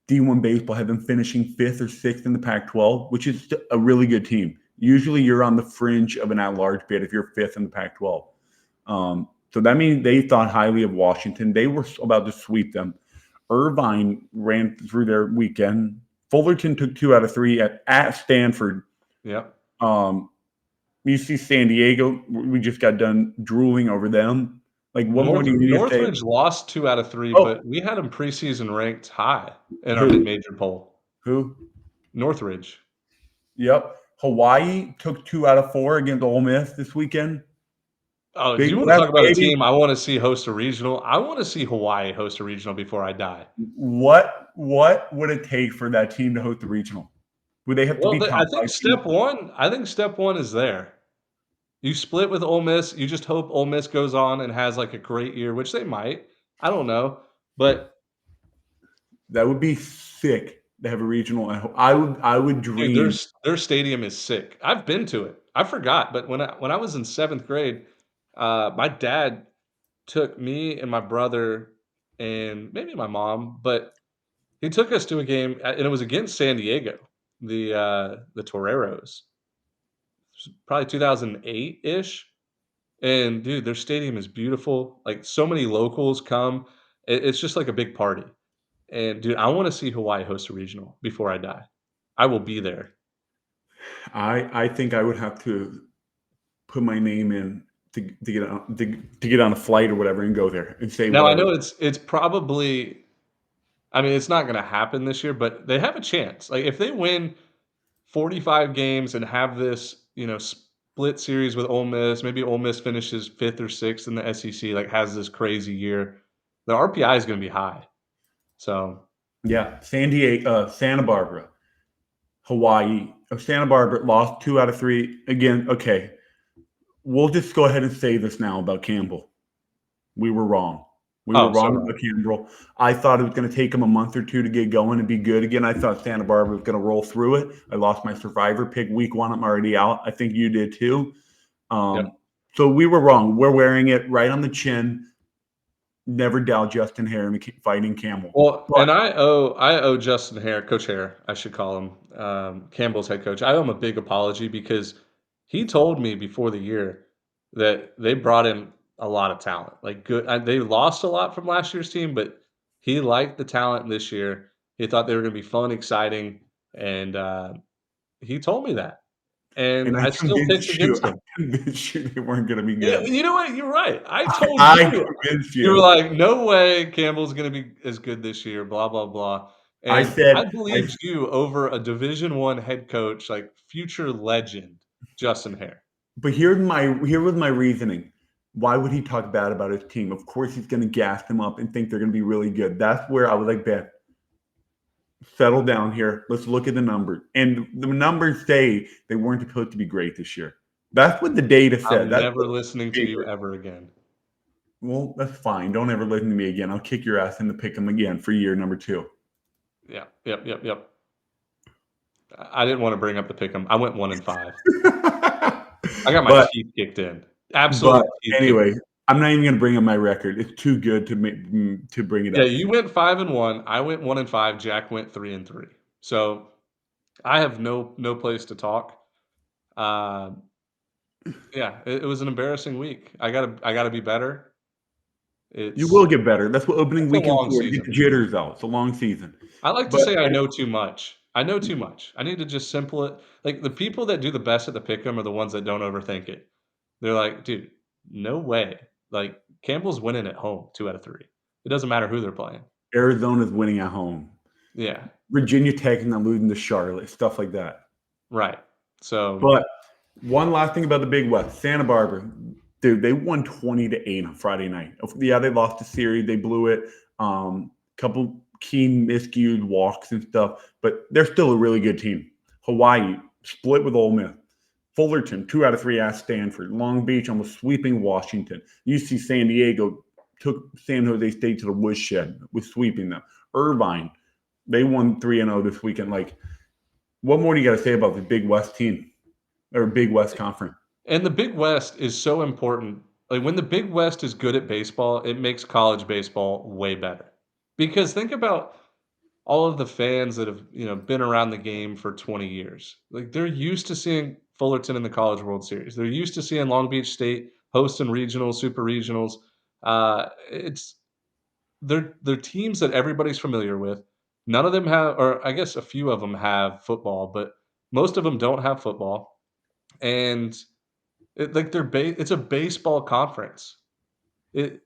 D1 baseball had them finishing fifth or sixth in the Pac-12, which is a really good team. Usually, you're on the fringe of an at-large bid if you're fifth in the Pac-12. So that means they thought highly of Washington. They were about to sweep them. Irvine ran through their weekend. Fullerton took 2 out of 3 at Stanford. Yep. UC San Diego, we just got done drooling over them. Like, what more do you need to say? Northridge lost 2 out of 3, Oh, but we had them preseason ranked high in our who? mid-major poll. Who? Northridge. Yep. Hawaii took 2 out of 4 against Ole Miss this weekend. Oh, do Big you wanna West, talk about a baby. team I wanna see host a regional? I wanna see Hawaii host a regional before I die. What would it take for that team to host the regional? Would they have to Well, be the top 5 seed? I think step 1 is there. You split with Ole Miss, you just hope Ole Miss goes on and has, like, a great year, which they might. I don't know, but That would be sick to have a regional. I would dude, dream. their stadium is sick. I've been to it. I forgot, but when I was in 7th grade, my dad took me and my brother and maybe my mom, but he took us to a game, and it was against San Diego, the Toreros. Probably 2008-ish, and dude, their stadium is beautiful, like, so many locals come. It's just like a big party, and dude, I wanna see Hawaii host a regional before I die. I will be there. I think I would have to put my name in to get on a flight or whatever and go there and say Now I whatever. know it's probably I mean, it's not gonna happen this year, but they have a chance. Like, if they win 45 games and have this, split series with Ole Miss, maybe Ole Miss finishes 5th or 6th in the SEC, like, has this crazy year, the RPI is gonna be high. So, Yeah, San Diego, Santa Barbara, Hawaii, Santa Barbara lost 2 out of 3 again. Okay, we'll just go ahead and say this now about Campbell. We were wrong. We were oh, so wrong wrong. about Campbell. I thought it was going to take him a month or 2 to get going and be good again. I thought Santa Barbara was going to roll through it. I lost my survivor pick week 1. I'm already out. I think you did too. Yep. So we were wrong. We're wearing it right on the chin. Never doubt Justin Hare fighting Campbell. Well, But and I owe Justin Hare, Coach Hare, I should call him, Campbell's head coach. I owe him a big apology because he told me before the year that they brought in a lot of talent. Like good, they lost a lot from last year's team, but he liked the talent this year. He thought they were going to be fun, exciting, and he told me that. And and I I still picked convinced you. against I him. convinced you they weren't going to be Yeah, good. you know what? You're right. I told I you. convinced You were you. like, "No way Campbell's gonna be as good this year, blah, blah, blah." I And I said. believed you over a Division I head coach, like future legend, Justin Hare. But here was my reasoning. Why would he talk bad about his team? Of course, he's going to gas them up and think they're going to be really good. That's where I was like, Ben, settle down here. Let's look at the numbers. And the numbers say they weren't supposed to be great this year. That's what the data said. I'm That's never what listening to you paper. ever again. Well, that's fine. Don't ever listen to me again. I'll kick your ass into pick them again for year number 2. Yeah. Yep, yep, yep. I didn't wanna bring up the pick 'em. I went 1 and 5. I got my but teeth kicked in. but Absolute teeth kicked anyway, in. I'm not even going to bring up my record. It's too good to bring it Yeah, up. you went 5 and 1. I went 1 and 5. Jack went 3 and 3. So, I have no place to talk. Um Yeah, it was an embarrassing week. I gotta be better. You will It's get better. That's what opening it's a weekend's long for, to get the season. jitters out. It's a long season. I like to But say I know too much. I know too much. I need to just simple it. Like, the people that do the best at the pick'em are the ones that don't overthink it. They're like, "Dude, no way." Like, Campbell's winning at home 2 out of 3. It doesn't matter who they're playing. Arizona's winning at home. Yeah, Virginia Tech and then losing to Charlotte, stuff like that. right. So But one last thing about the Big West, Santa Barbara, dude, they won 20-8 on Friday night. Yeah, they lost the series, they blew it. Couple key miscued walks and stuff, but they're still a really good team. Hawaii split with Ole Miss. Fullerton, 2 out of 3 at Stanford. Long Beach almost sweeping Washington. UC San Diego took San Jose State to the woodshed with sweeping them. Irvine, they won 3-0 this weekend. Like, what more do you got to say about the Big West team or Big West Conference? and the Big West is so important. Like, when the Big West is good at baseball, it makes college baseball way better. Because think about all of the fans that have, been around the game for 20 years. Like, they're used to seeing Fullerton in the College World Series. They're used to seeing Long Beach State hosting regionals, super regionals. It's they're teams that everybody's familiar with. None of them have, or I guess a few of them have football, but most of them don't have football. And like it's a baseball conference. It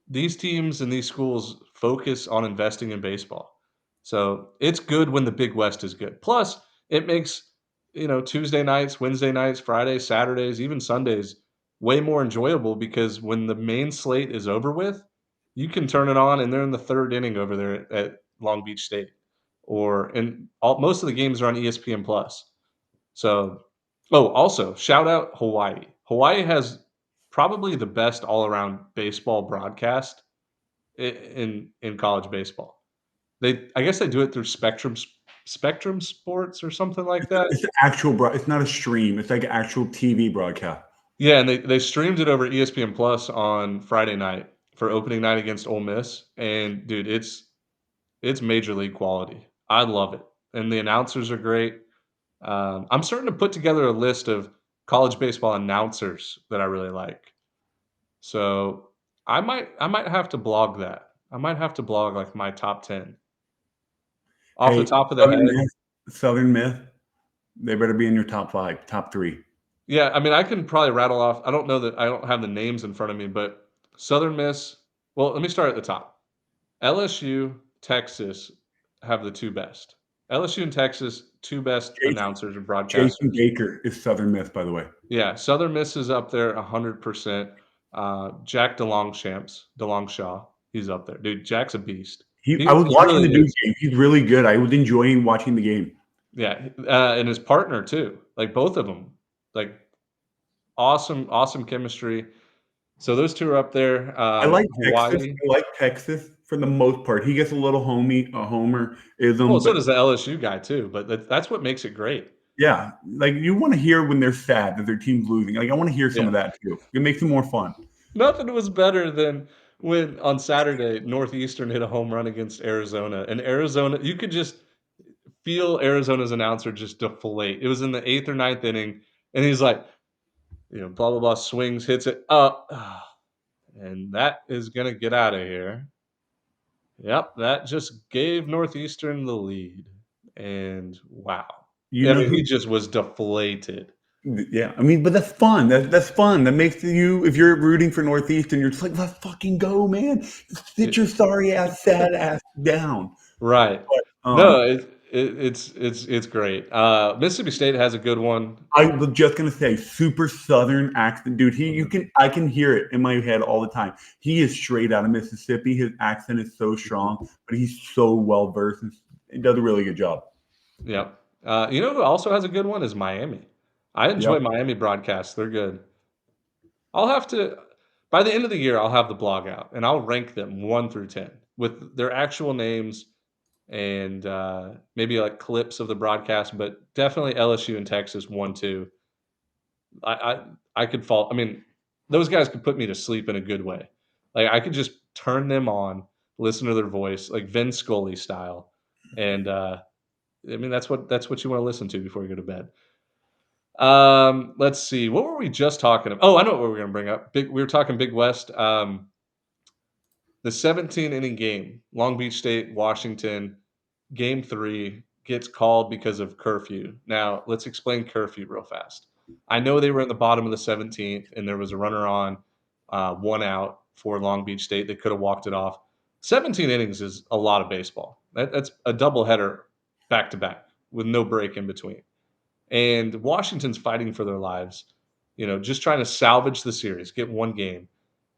These teams and these schools focus on investing in baseball. So, it's good when the Big West is good. Plus, it makes, Tuesday nights, Wednesday nights, Fridays, Saturdays, even Sundays way more enjoyable because when the main slate is over with, you can turn it on and they're in the 3rd inning over there at Long Beach State. Most of the games are on ESPN Plus. So, oh, also, shout out Hawaii. Hawaii has probably the best all-around baseball broadcast in college baseball. I guess they do it through Spectrum Sports or something like that. It's actual, it's not a stream. It's like an actual TV broadcast. Yeah, and they streamed it over ESPN Plus on Friday night for opening night against Ole Miss, and dude, it's major league quality. I love it, and the announcers are great. I'm starting to put together a list of college baseball announcers that I really like. So I might have to blog that. I might have to blog like my top 10 off the Hey, top of the Southern head. Miss, Southern Miss, they better be in your top 5, top 3. Yeah, I mean, I can probably rattle off. I don't know that I don't have the names in front of me, but Southern Miss. Well, let me start at the top. LSU, Texas have the 2 best. LSU and Texas, 2 best Jason, announcers and Jason broadcasters. Baker is Southern Miss, by the way. Yeah, Southern Miss is up there 100%. Jack DeLongchamps, he's up there. Dude, Jack's a beast. I was He watching the really Duke is. game. He's really good. I was enjoying watching the game. Yeah, and his partner too. Like both of them, like awesome chemistry. So those 2 are up there. I like Texas. Hawaii. I like Texas for the most part. He gets a little a Well, homerism, so but does the LSU guy too, but that's what makes it great. yeah, like you want to hear when they're sad that their team's losing. Like I want to hear some Yeah. of that too. It makes it more fun. Nothing was better than when on Saturday Northeastern hit a home run against Arizona, and Arizona, you could just feel Arizona's announcer just deflate. It was in the 8th or ninth inning, and he's like, blah blah blah, swings, hits it up, and that is gonna get out of here. Yep, that just gave Northeastern the lead, and wow. You I know mean, who? he just was deflated. Yeah, I mean, but that's fun. That's fun. That makes you, if you're rooting for Northeastern, you're just like, let's fucking go, man. Sit It your sorry ass, sad ass down. Right. But No, it's great. Mississippi State has a good one. I was just gonna say, super Southern accent, dude. Mhm. I can hear it in my head all the time. He is straight out of Mississippi. His accent is so strong, but he's so well versed. He does a really good job. Yep. You know who also has a good one is Miami. I enjoy Yep. Miami broadcasts, they're good. I'll have to by the end of the year, I'll have the blog out, and I'll rank them 1 through 10 with their actual names and, maybe, like, clips of the broadcast, but definitely LSU and Texas 1, 2. I I I could fall I mean, those guys could put me to sleep in a good way. Like, I could just turn them on, listen to their voice, like Vin Scully style, and, I mean, that's what you wanna listen to before you go to bed. Let's see, what were we just talking about? Oh, I know what we were gonna bring up. We were talking Big West, the 17-inning game, Long Beach State, Washington, game 3 gets called because of curfew. Now, let's explain curfew real fast. I know they were in the bottom of the 17th, and there was a runner on, 1 out for Long Beach State. They could have walked it off. 17 innings is a lot of baseball. That's a doubleheader back to back with no break in between. And Washington's fighting for their lives, just trying to salvage the series, get one game.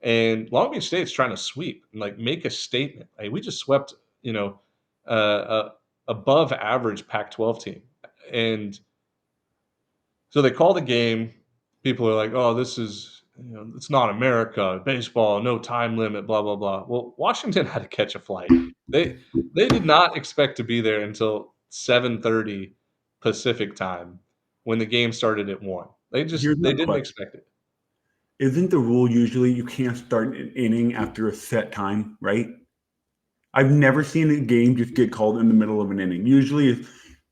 And Long Beach State's trying to sweep and like make a statement. Like we just swept, you know, above average Pac-12 team, and so they call the game. People are like, "Oh, this is it's not America, baseball, no time limit, blah blah blah." Well, Washington had to catch a flight. They they did not expect to be there until 7:30 Pacific time when the game started at 1. Here's They my didn't question. expect it. Isn't the rule usually you can't start an inning after a set time, right? I've never seen a game just get called in the middle of an inning. Usually it's,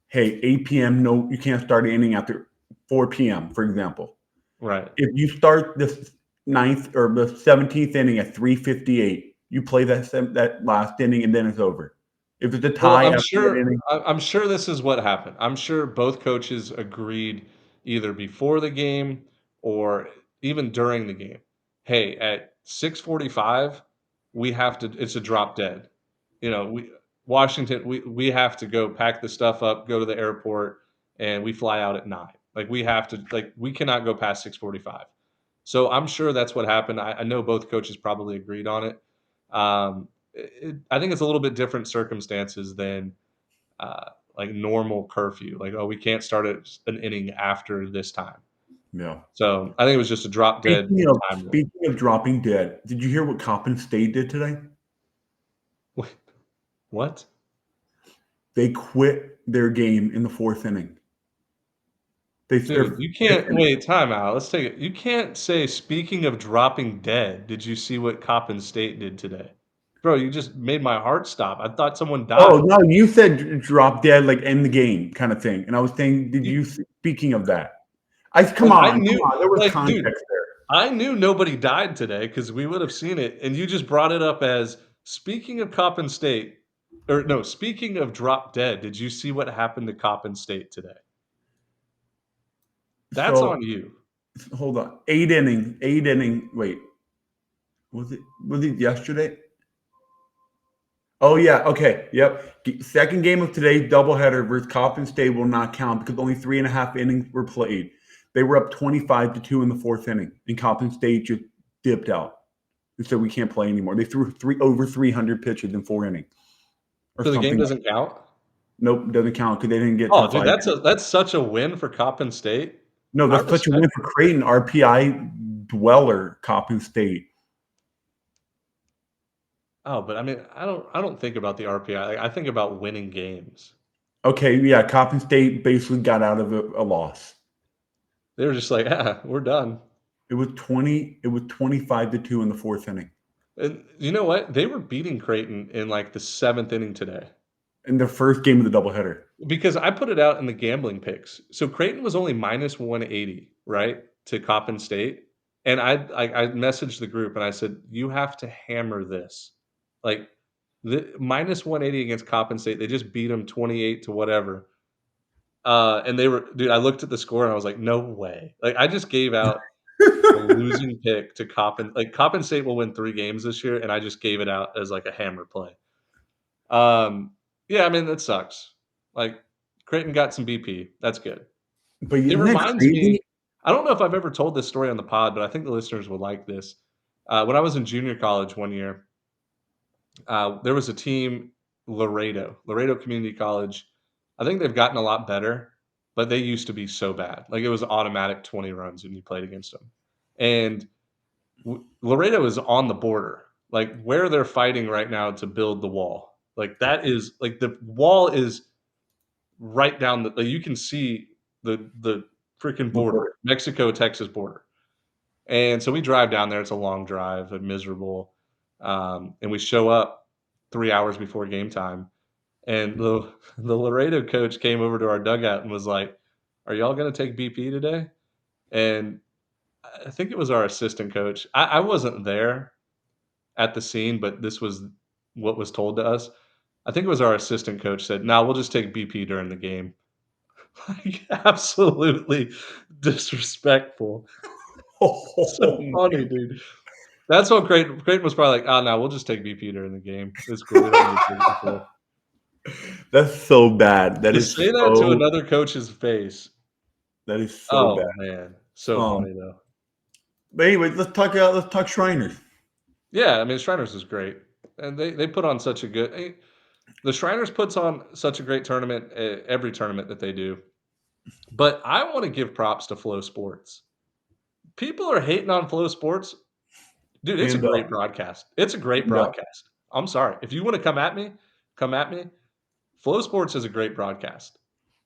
hey, 8 p.m., no, you can't start an inning after 4 p.m., for example. Right. If you start the ninth or the 17th inning at 3:58, you play that last inning and then it's over. If it's a Well, tie after that inning, I'm sure this is what happened. I'm sure both coaches agreed either before the game or even during the game. Hey, at 6:45, we have to it's a drop dead. We Washington, we have to go pack the stuff up, go to the airport, and we fly out at 9. Like we have to like we cannot go past 6:45. So I'm sure that's what happened. I know both coaches probably agreed on it. I think it's a little bit different circumstances than like normal curfew. Like, oh, we can't start an inning after this time. yeah. So I think it was just a drop dead time limit. Speaking of dropping dead, did you hear what Coppin State did today? Wait, what? They quit their game in the fourth inning. Their Dude, you fifth can't inning. wait, time out. Let's take it. You can't say, speaking of dropping dead, did you see what Coppin State did today? Bro, you just made my heart stop. I thought someone Oh died. no, you said drop dead, like end the game kind of thing, and I was saying, did You, you? Speaking of that, I come like, I on, come knew, on, there was like, dude, context there. I knew nobody died today because we would have seen it, and you just brought it up as speaking of Coppin State, or no, speaking of drop dead. Did you see what happened to Coppin State today? That's So on you. hold on, 8 inning, 8 inning. Wait, was it yesterday? Oh yeah, okay, yep. Second game of today, doubleheader versus Coppin State will not count because only 3.5 innings were played. They were up 25-2 in the fourth inning, and Coppin State just dipped out and said we can't play anymore. They threw over 300 pitches in 4 innings or So the game something. doesn't count. Nope, doesn't count because they didn't get to Oh, the dude, 5 innings. that's such a win for Coppin State. No, I that's such a win respect. for Creighton, RPI dweller, Coppin State. Oh, but I mean, I don't think about the RPI. Like, I think about winning games. Okay, yeah, Coppin State basically got out of a loss. They were just like, ah, we're done. It was 20. It was 25-2 in the fourth inning. And you know what? They were beating Creighton in like the 7th inning today. In the first game of the doubleheader. Because I put it out in the gambling picks. So Creighton was only minus 180, right, to Coppin State, and I messaged the group and I said, "You have to hammer this." Like, the minus 180 against Coppin State, they just beat them 28 to whatever, and they were dude, I looked at the score and I was like, "No way." Like, I just gave out a losing pick to Coppin like, Coppin State will win 3 games this year, and I just gave it out as, like, a hammer play. Um, yeah, I mean, that sucks. Like, Creighton got some BP. That's good. But It isn't that reminds me crazy? I don't know if I've ever told this story on the pod, but I think the listeners would like this. When I was in junior college one year, there was a team, Laredo Community College. I think they've gotten a lot better, but they used to be so bad. Like, it was automatic 20 runs when you played against them. And Laredo is on the border, like where they're fighting right now to build the wall. Like that is like the wall is right down the like you can see the freaking border, Mexico Texas border. And so we drive down there. It's a long drive, and miserable. And we show up 3 hours before game time, and the Laredo coach came over to our dugout and was like, "Are y'all going to take BP today?" And I think it was our assistant coach. I wasn't there at the scene, but this was what was told to us. I think it was our assistant coach said, "No, we'll just take BP during the game." Like, absolutely disrespectful. So Oh, funny, dude. That's what Creighton was probably like, "Oh, no, we'll just take BP during the game. It's cool. We don't need to take it before." That's so bad. To say that to another coach's face, That is so bad. oh, man. So Um, funny, though. but anyway, let's talk Shriners. Yeah, I mean, Shriners is great, and they put on such a good the Shriners puts on such a great tournament, every tournament that they do, but I wanna give props to Flow Sports. People are hating on Flow Sports. Dude, it's a Hand up, great broadcast. It's a great hand up. broadcast. I'm sorry. If you wanna come at me, come at me. Flow Sports is a great broadcast.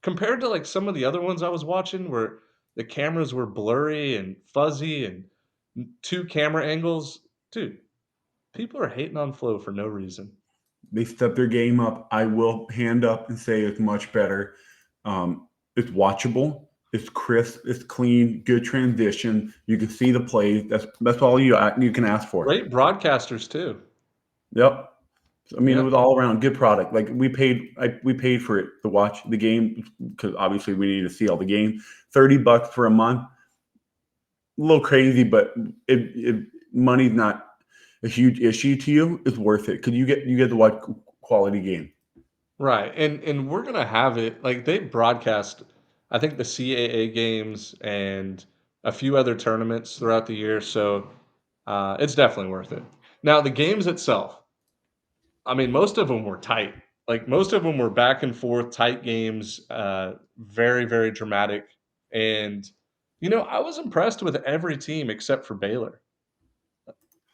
Compared to, like, some of the other ones I was watching where the cameras were blurry and fuzzy and 2 camera angles, dude, people are hating on Flow for no reason. They stepped their game up. I will hand up and say it's much better. It's watchable. It's crisp. It's clean. Good transition. You can see the plays. That's all you can ask for. Great broadcasters too. Yep. I mean, it Yeah, was all around good product. Like we paid for it to watch the game because obviously we need to see all the game. $30 for a month, a little crazy, but if money's not a huge issue to you, it's worth it because you get to watch quality game. right, and we're gonna have it like, they broadcast, I think, the CAA games and a few other tournaments throughout the year, so, it's definitely worth it. Now the games itself, I mean, most of them were tight. Like, most of them were back and forth, tight games, very, very dramatic, and, I was impressed with every team except for Baylor.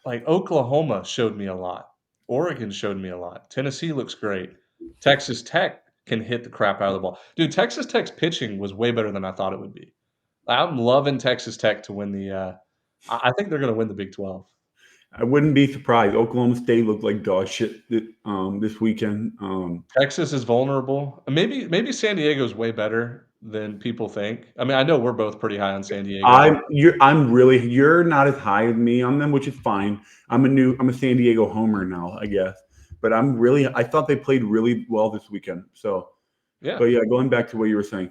Like, Oklahoma showed me a lot. Oregon showed me a lot. Tennessee looks great. Texas Tech can hit the crap out of the ball. Dude, Texas Tech's pitching was way better than I thought it would be. I'm loving Texas Tech to win the, I think they're gonna win the Big 12. I wouldn't be surprised. Oklahoma State looked like dog shit this weekend. Texas is vulnerable. Maybe San Diego's way better than people think. I mean, I know we're both pretty high on San Diego, but You're not as high as me on them, which is fine. I'm a San Diego homer now, I guess. But I thought they played really well this weekend. So, yeah. but yeah, going back to what you were saying,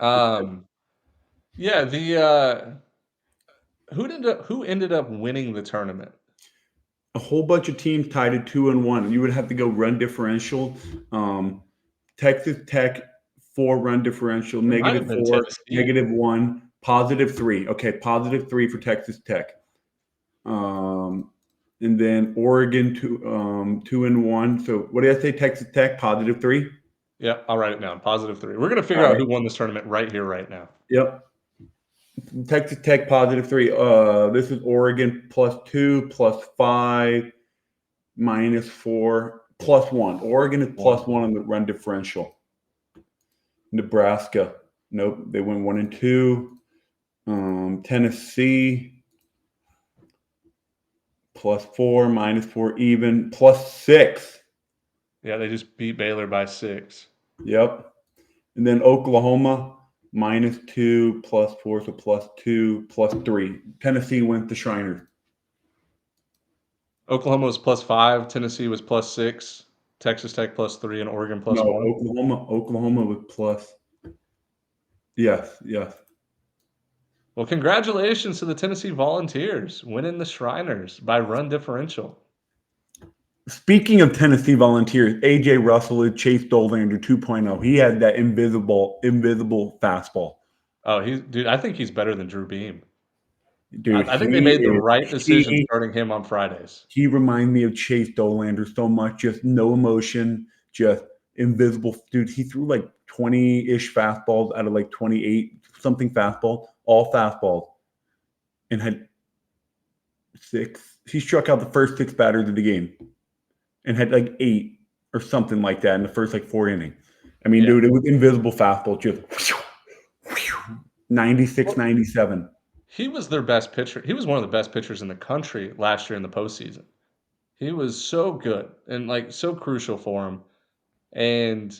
Um, yeah, who ended up winning the tournament? a whole bunch of teams tied at 2-1. You would have to go run differential. Um, Texas Tech 4 run differential, It might have negative been 4, Tennessee. -1, +3. Okay, +3 for Texas Tech. And then Oregon 2-1. So what did I say? Texas Tech +3. Yeah, I'll write it down, +3. We're gonna All figure out right. who won this tournament right here, right now. Yep. Texas Tech +3. This is Oregon +2, +5, -4, +1. Oregon is 1. +1 on the run differential. Nebraska, nope, they went 1-2. Tennessee +4, -4, even +6. Yeah, they just beat Baylor by 6. Yep. And then Oklahoma -2, +4, so +2, +3. Tennessee went to Shriners. Oklahoma was +5, Tennessee was +6, Texas Tech +3, and Oregon No, +1. Oklahoma was plus. Yes, yes. Well, congratulations to the Tennessee Volunteers winning the Shriners by run differential. Speaking of Tennessee Volunteers, AJ Russell is Chase Dolander 2.0. He had that invisible fastball. Oh, dude, I think he's better than Drew Beam. I Dude, I think they made the right decision he starting him on Fridays. he reminds me of Chase Dolander so much. Just no emotion, just invisible. Dude, he threw like 20-ish fastballs out of like 28 something fastball, all fastballs, and had 6. He struck out the first 6 batters of the game and had like 8 or something like that in the first like 4 innings. I mean, Yeah. dude, it was invisible fastball, just 96, Well, 97. he was their best pitcher. He was one of the best pitchers in the country last year in the postseason. He was so good and, like, so crucial for 'em, and,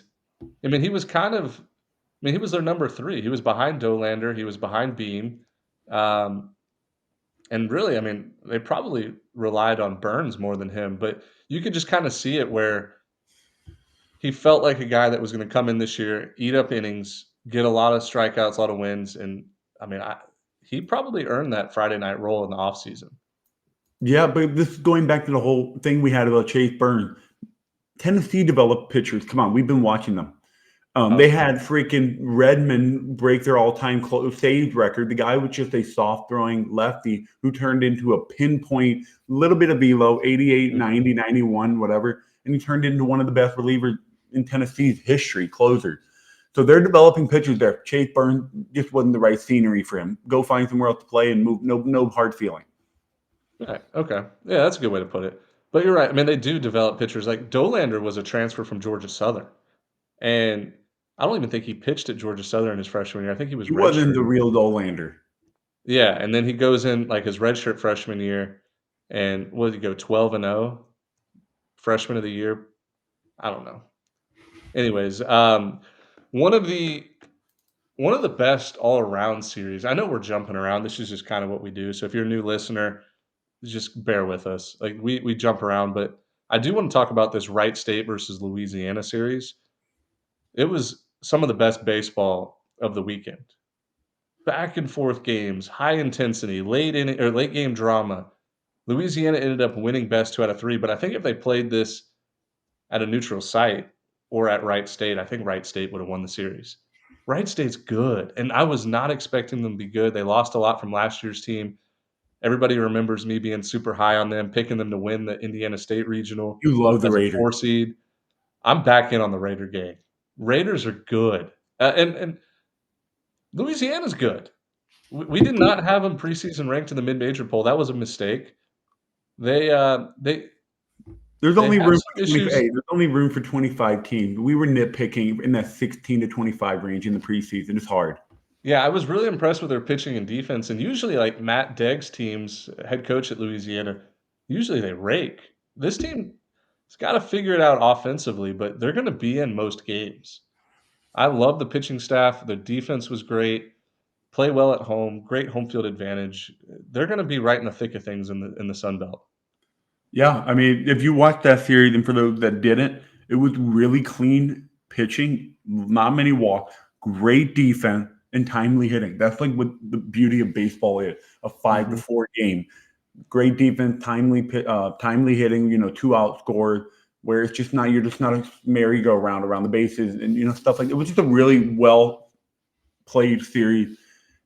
I mean, he was he was their number 3. He was behind Dollander, he was behind Beam, um, and really, I mean, they probably relied on Burns more than him, but you could just kinda see it where he felt like a guy that was gonna come in this year, eat up innings, get a lot of strikeouts, a lot of wins, and, I mean, he probably earned that Friday night role in the offseason. Yeah, but this is going back to the whole thing we had about Chase Burns. Tennessee developed pitchers. Come on, we've been watching them. They Oh, had freaking Redmond break their all-time save record. The guy was just a soft-throwing lefty who turned into a pinpoint, little bit of velo, 88, mhm. 90, 91, whatever, and he turned into one of the best relievers in Tennessee's history, closers. So they're developing pitchers there. Chase Burns just wasn't the right scenery for him. Go find somewhere else to play and move. No hard feeling. Right, okay. Yeah, that's a good way to put it. But you're right. I mean, they do develop pitchers. Like Dolander was a transfer from Georgia Southern, and I don't even think he pitched at Georgia Southern his freshman year. I think he was He wasn't the redshirted. real Dolander. Yeah, and then he goes in like his redshirt freshman year, and what did he go 12-0 freshman of the year? I don't know. Anyways, one of the one of the best all around series. I know we're jumping around. This is just kind of what we do. So if you're a new listener, just bear with us. Like we jump around, but I do want to talk about this Wright State versus Louisiana series. It was some of the best baseball of the weekend. Back and forth games, high intensity, late game drama. Louisiana ended up winning best 2 out of 3, but I think if they played this at a neutral site or at Wright State, I think Wright State would have won the series. Wright State's good, and I was not expecting them to be good. They lost a lot from last year's team. Everybody remembers me being super high on them, picking them to win the Indiana State Regional You love the as a Raiders. 4 seed. I'm back in on the Raider game. Raiders are good, and Louisiana's good. We did not have them preseason ranked in the mid-major poll. That was a mistake. They, uh, they There's they only have room some for 20. issues. Hey, there's only room for 25 teams. We were nitpicking in that 16 to 25 range in the preseason. It's hard. Yeah, I was really impressed with their pitching and defense, and usually, like, Matt Degg's teams, head coach at Louisiana, usually they rake. This team has gotta figure it out offensively, but they're gonna be in most games. I love the pitching staff, the defense was great, play well at home, great home field advantage. They're gonna be right in the thick of things in the Sun Belt. Yeah, I mean, if you watch that series, and for those that didn't, it was really clean pitching, not many walks, great defense, and timely hitting. That's like what the beauty of baseball is: a 5-4 game. Great defense, timely hitting. Two out scores where it's just not you're just not a merry-go-round around the bases and stuff like. It was just a really well played series,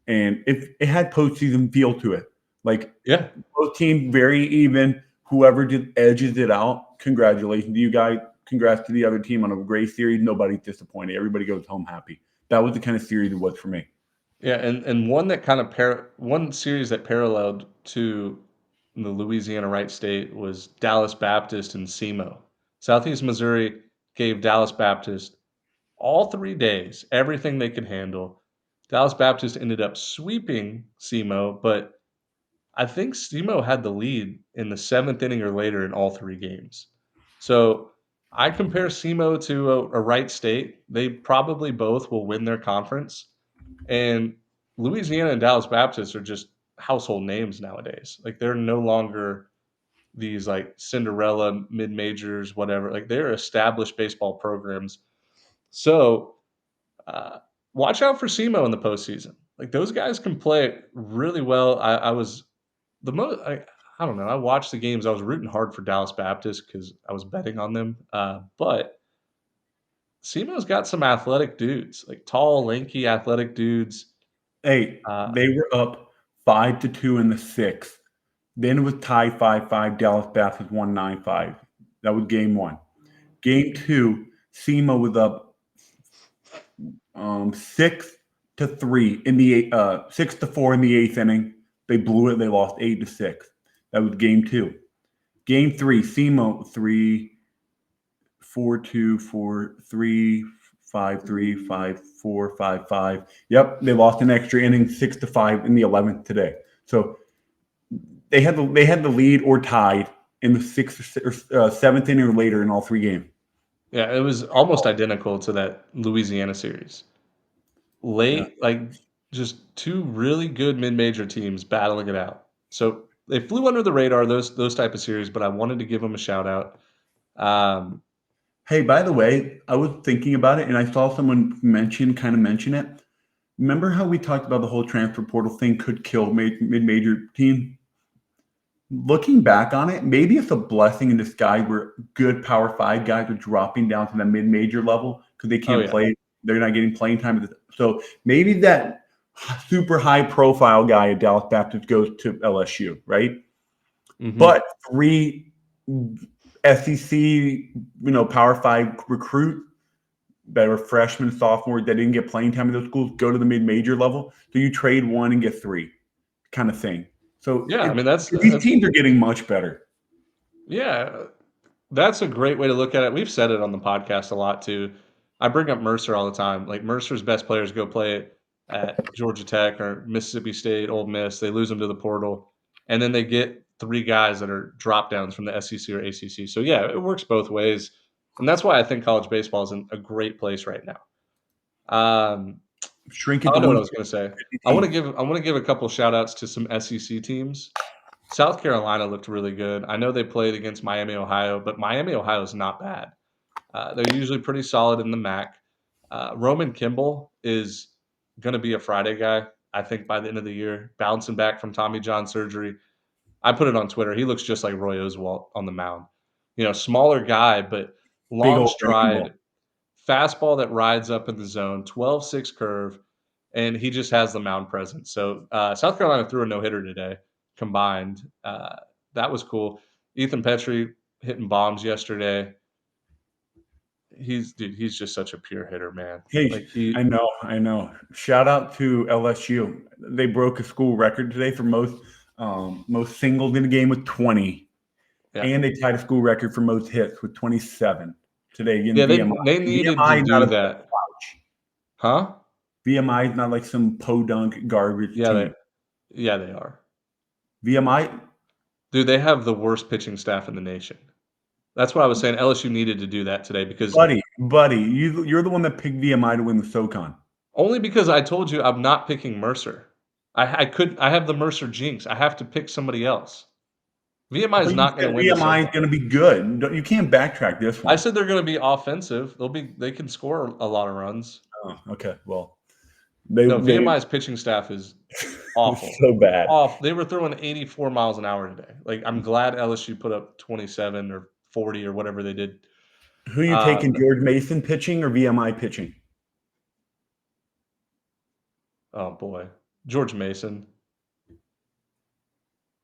and it had postseason feel to it. Like Yeah. both teams very even. Whoever edges it out, congratulations to you guys. Congrats to the other team on a great series. Nobody's disappointed. Everybody goes home happy. That was the kind of series it was for me. Yeah, and one that kind of one series that paralleled to the Louisiana Wright State was Dallas Baptist and SEMO. Southeast Missouri gave Dallas Baptist all 3 days, everything they could handle. Dallas Baptist ended up sweeping SEMO, but I think SEMO had the lead in the 7th inning or later in all 3 games. So, I compare SEMO to a Wright State. They probably both will win their conference, and Louisiana and Dallas Baptist are just household names nowadays. Like, they're no longer these, like, Cinderella mid-majors, whatever. Like, they're established baseball programs. So, uh, watch out for SEMO in the postseason. Like, those guys can play really well. I was the most I don't know, I watched the games, I was rooting hard for Dallas Baptist because I was betting on them, but SEMO's got some athletic dudes, like tall, lanky, athletic dudes. Hey, Uh, they were up 5-2 in the sixth. Then it was tied 5-5. Dallas Baptist won 9-5. That was game one. Game two, SEMA was up 6-3 in the 6-4 in the eighth inning. They blew it. They lost 8-6. That was game two. Game three, SEMO 3-4-2, 4-3, 5-3, 5-4, 5-5. Yep, they lost an extra inning 6-5 in the 11th today. So they had the lead or tied in the sixth or seventh inning or later in all three games. yeah, it was almost identical to that Louisiana series. Yeah. Late, like, just 2 really good mid-major teams battling it out. So, they flew under the radar, those type of series, but I wanted to give them a shout out. Um, Hey, by the way, I was thinking about it and I saw someone kind of mention it. Remember how we talked about the whole transfer portal thing could kill mid major team? looking back on it, maybe it's a blessing in disguise where good Power Five guys are dropping down to the mid-major level because they Oh can't yeah. play. They're not getting playing time. So maybe that super high-profile guy at Dallas Baptist goes to LSU, right? Hmm. But three SEC, Power Five recruit that were freshmen, sophomore that didn't get playing time in those schools go to the mid-major level. So you trade one and get three, kind of thing. So Yeah, I mean these teams are getting much better. yeah, that's a great way to look at it. We've said it on the podcast a lot too. I bring up Mercer all the time. Like Mercer's best players go play at Georgia Tech or Mississippi State, Ole Miss. They lose them to the portal, and then they get three guys that are drop downs from the SEC or ACC. So yeah, it works both ways, and that's why I think college baseball is in a great place right now. Um, Shrink it I to know what I was going to say. 150 I want to teams. give I want to give a couple shout outs to some SEC teams. South Carolina looked really good. I know they played against Miami, Ohio, but Miami, Ohio is not bad. They're usually pretty solid in the MAC. Roman Kimball is going to be a Friday guy, I think, by the end of the year, bouncing back from Tommy John surgery. I put it on Twitter. He looks just like Roy Oswalt on the mound. Smaller guy, but Big long old rainbow. stride, fastball that rides up in the zone, 12-6 curve, and he just has the mound presence. So South Carolina threw a no hitter today combined. That was cool. Ethan Petrie hitting bombs yesterday. He's just such a pure hitter, man. Hey, Like he, I know. Shout out to LSU. They broke a school record today for most singles in a game with 20, yeah, and they tied a school record for most hits with 27 today yeah. in They VMI. they And needed to VMI is not do a that, slouch. huh? VMI is not like some podunk garbage Yeah, team. they are, VMI, dude. They have the worst pitching staff in the nation. That's what I was saying. LSU needed to do that today because buddy, you're the one that picked VMI to win the SoCon. only because I told you I'm not picking Mercer. I have the Mercer jinx. I have to pick somebody else. VMI is But you not going said to win the VMI is SoCon. going to be good. You can't backtrack this I one. said they're going to be offensive. They can score a lot of runs. Oh, okay. Well, they No, they VMI's pitching staff is awful. so bad. Off. They were throwing 84 miles an hour today. Like I'm glad LSU put up 27 or 40 or whatever they did. Who you taking, Um, George Mason pitching or VMI pitching? oh boy, George Mason.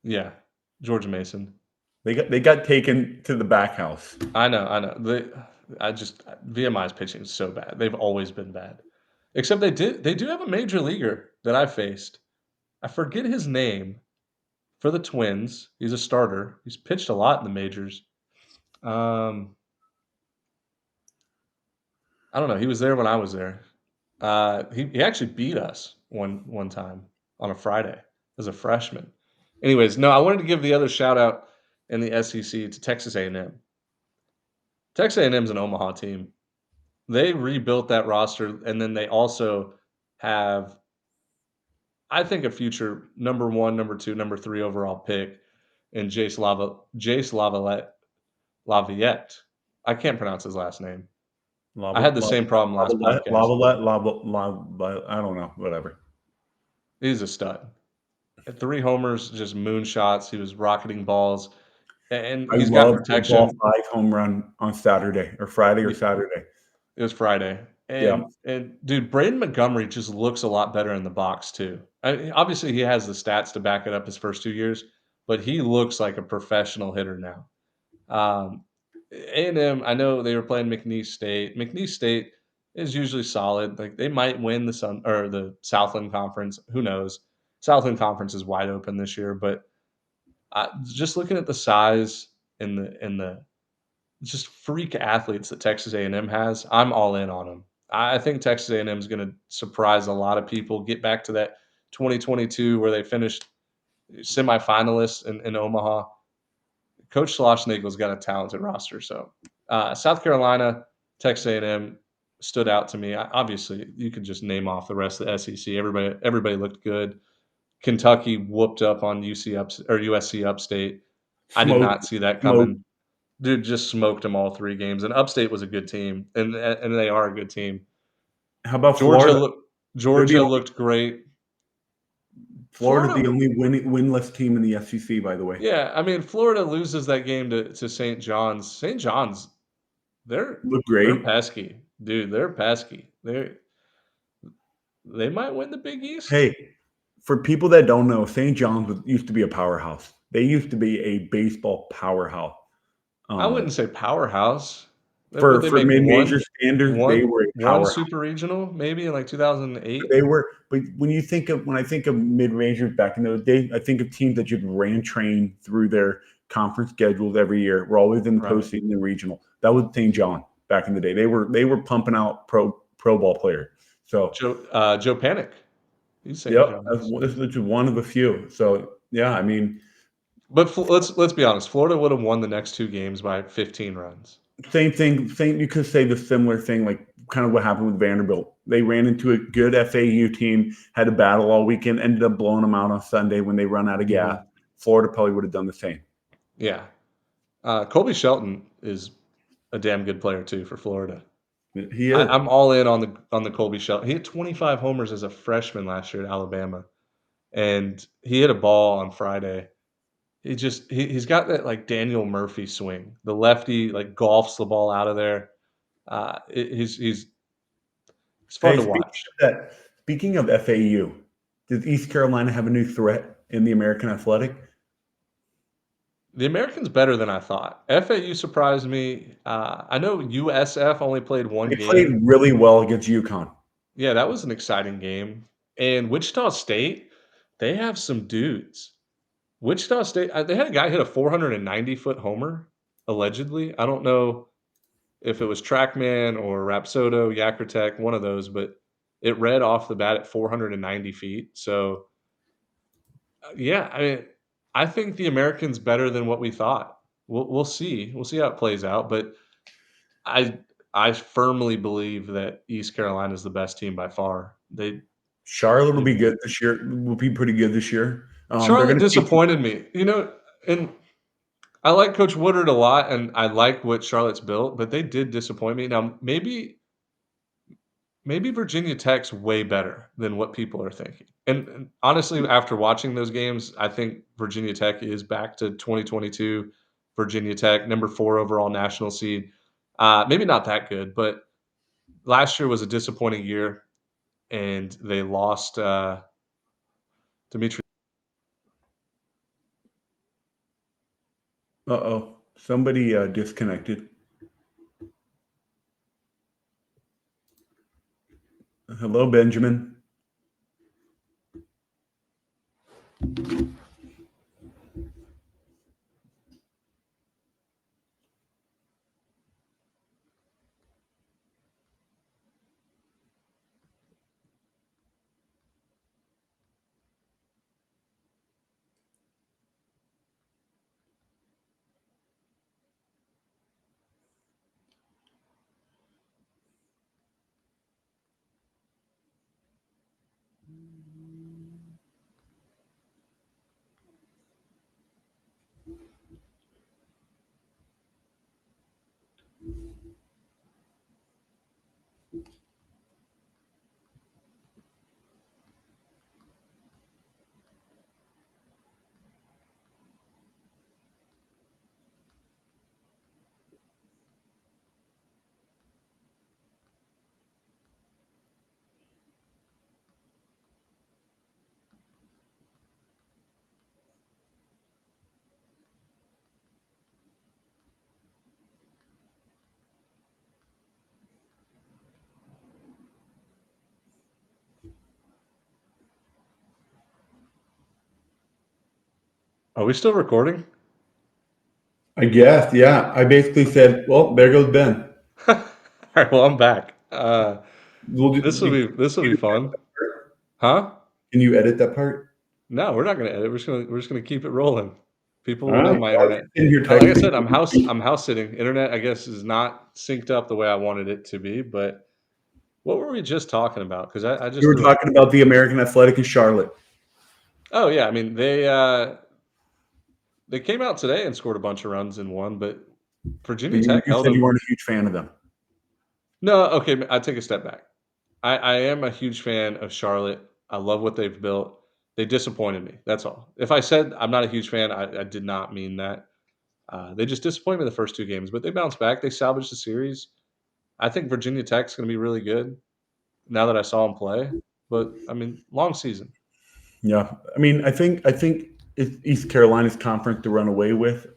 Yeah, George Mason. They got taken to the back house. I know, I know. I just VMI's pitching is so bad. They've always been bad. Except they do have a major leaguer that I faced. I forget his name for the Twins. He's a starter. He's pitched a lot in the majors. Um, I don't know. He was there when I was there. He actually beat us one time on a Friday as a freshman. Anyways, no, I wanted to give the other shout out in the SEC to Texas A&M. Texas A&M is an Omaha team. They rebuilt that roster, and then they also have, I think, a future number one, number two, number three overall pick in Jace Laviette. I can't pronounce his last name. I Lava, had the lava, same problem last lava, podcast. lava, lava. I don't know. Whatever. He's a stud. At 3 homers, just moonshots. He was rocketing balls, and I he's got love the ball protection. five home run on Saturday or Friday or Y Saturday. It was Friday, Yeah. and dude, Braden Montgomery just looks a lot better in the box too. Obviously, he has the stats to back it up his first 2 years, but he looks like a professional hitter now. A&M, I know they were playing McNeese State. McNeese State is usually solid. Like they might win the Sun or the Southland Conference. Who knows? Southland Conference is wide open this year, but just looking at the size and the just freak athletes that Texas A&M has, I'm all in on them. I think Texas A&M is going to surprise a lot of people. Get back to that 2022 where they finished semifinalists in Omaha. Coach Schlossnagle's got a talented roster. So South Carolina, Texas A&M stood out to me. Obviously, you could just name off the rest of the SEC. Everybody looked good. Kentucky whooped up on USC Upstate. I did Smoke, not see that smoke. coming. Dude just smoked them all 3 games, and Upstate was a good team, and they are a good team. How about Georgia Florida? looked They're the Georgia only looked great. Florida's the Florida, only winless team in the SEC, by the way. yeah, I mean, Florida loses that game to St. John's. St. John's, they're Look they're great. pesky, dude. They're pesky. They might win the Big East. Hey, for people that don't know, St. John's used to be a powerhouse. They used to be a baseball powerhouse. I wouldn't say powerhouse. Would they For make mid-major standards, they one were a one powerhouse. super regional maybe in like 2008? They were, but when I think of mid-majors back in those days, I think of teams that just ran train through their conference schedules every year. We're always in the Right. postseason and regional. That was St. John back in the day. They were pumping out pro ball players. So Joe Panic. He's St. yep, John's. this is just one of a few. So yeah, I mean, But let's be honest. Florida would have won the next 2 games by 15 runs. same thing. Same. You could say the similar thing, like kind of what happened with Vanderbilt. They ran into a good FAU team, had a battle all weekend, ended up blowing them out on Sunday when they run out of gas. Mhm. Florida probably would have done the same. Yeah. Colby Shelton is a damn good player too for Florida. He is. I'm all in on the Colby Shelton. He hit 25 homers as a freshman last year at Alabama, and he hit a ball on Friday. He's got that, like, Daniel Murphy swing. The lefty, like, golfs the ball out of there. He's fun Hey, to watch. speaking of FAU, does East Carolina have a new threat in the American Athletic? The American's better than I thought. FAU surprised me. I know USF only played 1 They played game. really well against UConn. Yeah, that was an exciting game. And Wichita State, they have some dudes. Wichita State, they had a guy hit a 490-foot homer, allegedly. I don't know if it was TrackMan or Rapsodo, Yakkertech, one of those, but it read off the bat at 490 feet. So, yeah, I mean, I think the American's better than what we thought. We'll see. We'll see how it plays out, but I I firmly believe that East Carolina is the best team by far. Charlotte will They be good this year. Will be pretty good this year. They're Charlotte going to take. disappointed me, and I like Coach Woodard a lot, and I like what Charlotte's built, but they did disappoint me. Now, maybe Virginia Tech's way better than what people are thinking. And honestly, after watching those games, I think Virginia Tech is back to 2022 Virginia Tech, number 4 overall national seed. Maybe not that good, but last year was a disappointing year, and they lost Dimitri. Uh-oh, somebody disconnected. Hello, Benjamin. Are we still recording? I guess, yeah. I basically said, well, there goes Ben. All right, well, I'm back. We'll This will do, be fun. Huh? can you edit that part? No, we're not gonna edit. We're just gonna keep it rolling. People All will know right. my I was internet. in here Like I texting. said, I'm house sitting. Internet, I guess, is not synced up the way I wanted it to be. But what were we just talking about? Because I We just were threw a talking about the American Athletic in Charlotte. Oh yeah, I mean they came out today and scored a bunch of runs and won, but But Virginia you, Tech you held said you them. weren't a huge fan of them. No, okay, I take a step back. I am a huge fan of Charlotte. I love what they've built. They disappointed me. That's all. If I said I'm not a huge fan, I did not mean that. They just disappointed me the first 2 games, but they bounced back. They salvaged the series. I think Virginia Tech's gonna be really good now that I saw them play. But I mean, long season. Yeah, I mean, I think it's East Carolina's conference to run away with.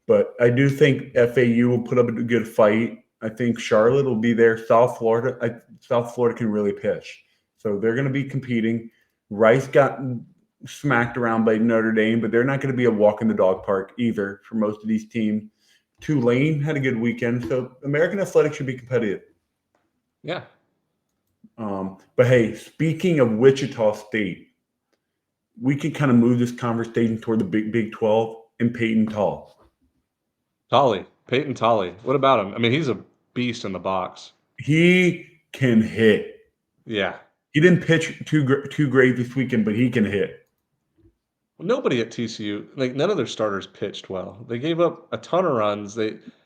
But I do think FAU will put up a good fight. I think Charlotte will be there. South Florida can really pitch, so they're going to be competing. Rice got smacked around by Notre Dame, but they're not going to be a walk in the dog park either for most of these teams. Tulane had a good weekend, so American athletics should be competitive. Yeah. But hey, speaking of Wichita State, we can kind of move this conversation toward the Big 12 and Peyton Tall. Tolley, Peyton Tolley. What about him? I mean, he's a beast in the box. He can hit. Yeah. He didn't pitch too great this weekend, but he can hit. Well, nobody at TCU, like none of their starters pitched well. They gave up a ton of runs.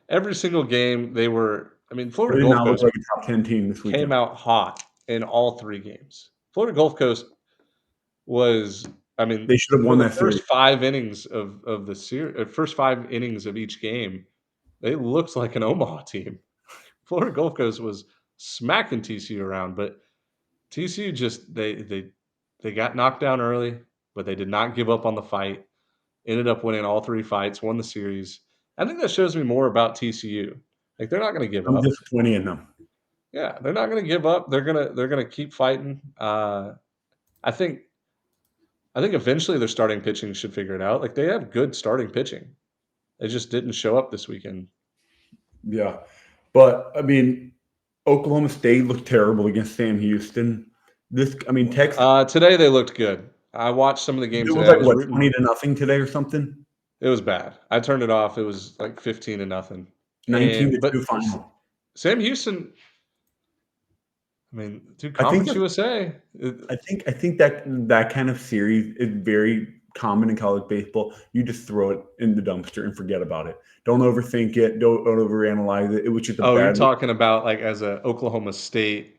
Every single game they were. I mean, They Florida did Gulf not look Coast like a top 10 team this came weekend. out hot in all 3 games. Florida Gulf Coast was. I mean, They should have for won the that series. first 5 innings of the series, first 5 innings of each game, they looked like an Omaha team. Florida Gulf Coast was smacking TCU around, but TCU just they got knocked down early, but they did not give up on the fight. Ended up winning all 3 fights, won the series. I think that shows me more about TCU. Like they're not going to give I'm up. disappointed in them. Yeah, they're not going to give up. They're gonna keep fighting. I think I think eventually their starting pitching should figure it out. Like they have good starting pitching. They just didn't show up this weekend. Yeah. But, I mean, Oklahoma State looked terrible against Sam Houston. Texas, Today they looked good. I watched some of the games it was today. I like, was what, rooting. 20 to nothing today or something? It was bad. I turned it off. It was like 15 to nothing. 19 to 2 But final. Sam Houston, I mean, dude, I think Conference USA. I think that kind of series is very common in college baseball. You just throw it in the dumpster and forget about it. Don't overthink it. Don't overanalyze it. It was just a Oh, you're bad. talking about like as a Oklahoma State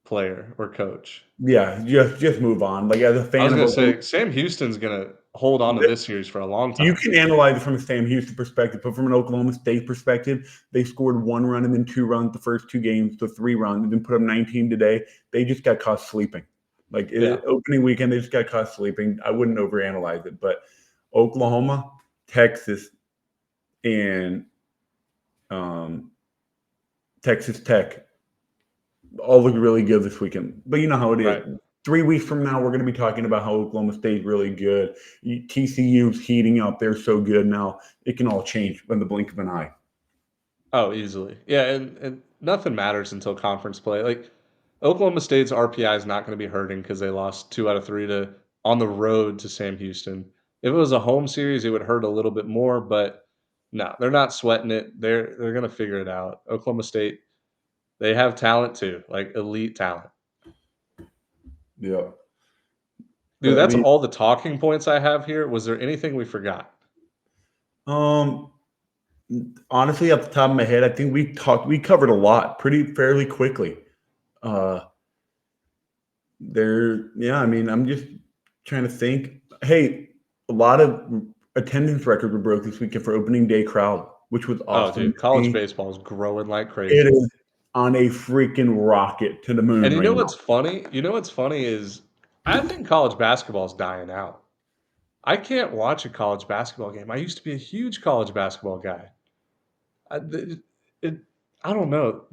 player or coach. Yeah, just move on. Like, as a I was fan of gonna Oklahoma, say Sam Houston's gonna hold on to this series for a long you time. can analyze it from a Sam Houston perspective, but from an Oklahoma State perspective, they scored 1 run and then 2 runs the first 2 games, so 3 runs, and then put up 19 today. They just got caught sleeping. Like, Yeah. opening weekend, they just got caught sleeping. I wouldn't overanalyze it, but Oklahoma, Texas, and um, Texas Tech all look really good this weekend. But you know how it is. Right. 3 weeks from now, we're going to be talking about how Oklahoma State's really good. TCU's heating up. They're so good now. It can all change in the blink of an eye. Oh, easily. Yeah, and nothing matters until conference play. Like Oklahoma State's RPI is not going to be hurting because they lost 2 out of 3 to on the road to Sam Houston. If it was a home series, it would hurt a little bit more, but no, they're not sweating it. They're going to figure it out. Oklahoma State, they have talent too, like elite talent. Yeah. Dude, But I that's mean, all the talking points I have here. Was there anything we forgot? um, honestly, off the top of my head, I think we covered a lot pretty fairly quickly. Uh, yeah, I mean, I'm just trying to think. Hey, a lot of attendance records were broke this weekend for opening day crowd, which was Oh, awesome dude, to college see. baseball is growing like It crazy. is on a freaking rocket to the And moon you right know now. what's funny? You know what's funny is I think college basketball is dying out. I can't watch a college basketball game. I used to be a huge college basketball guy. I, th- it, I don't know.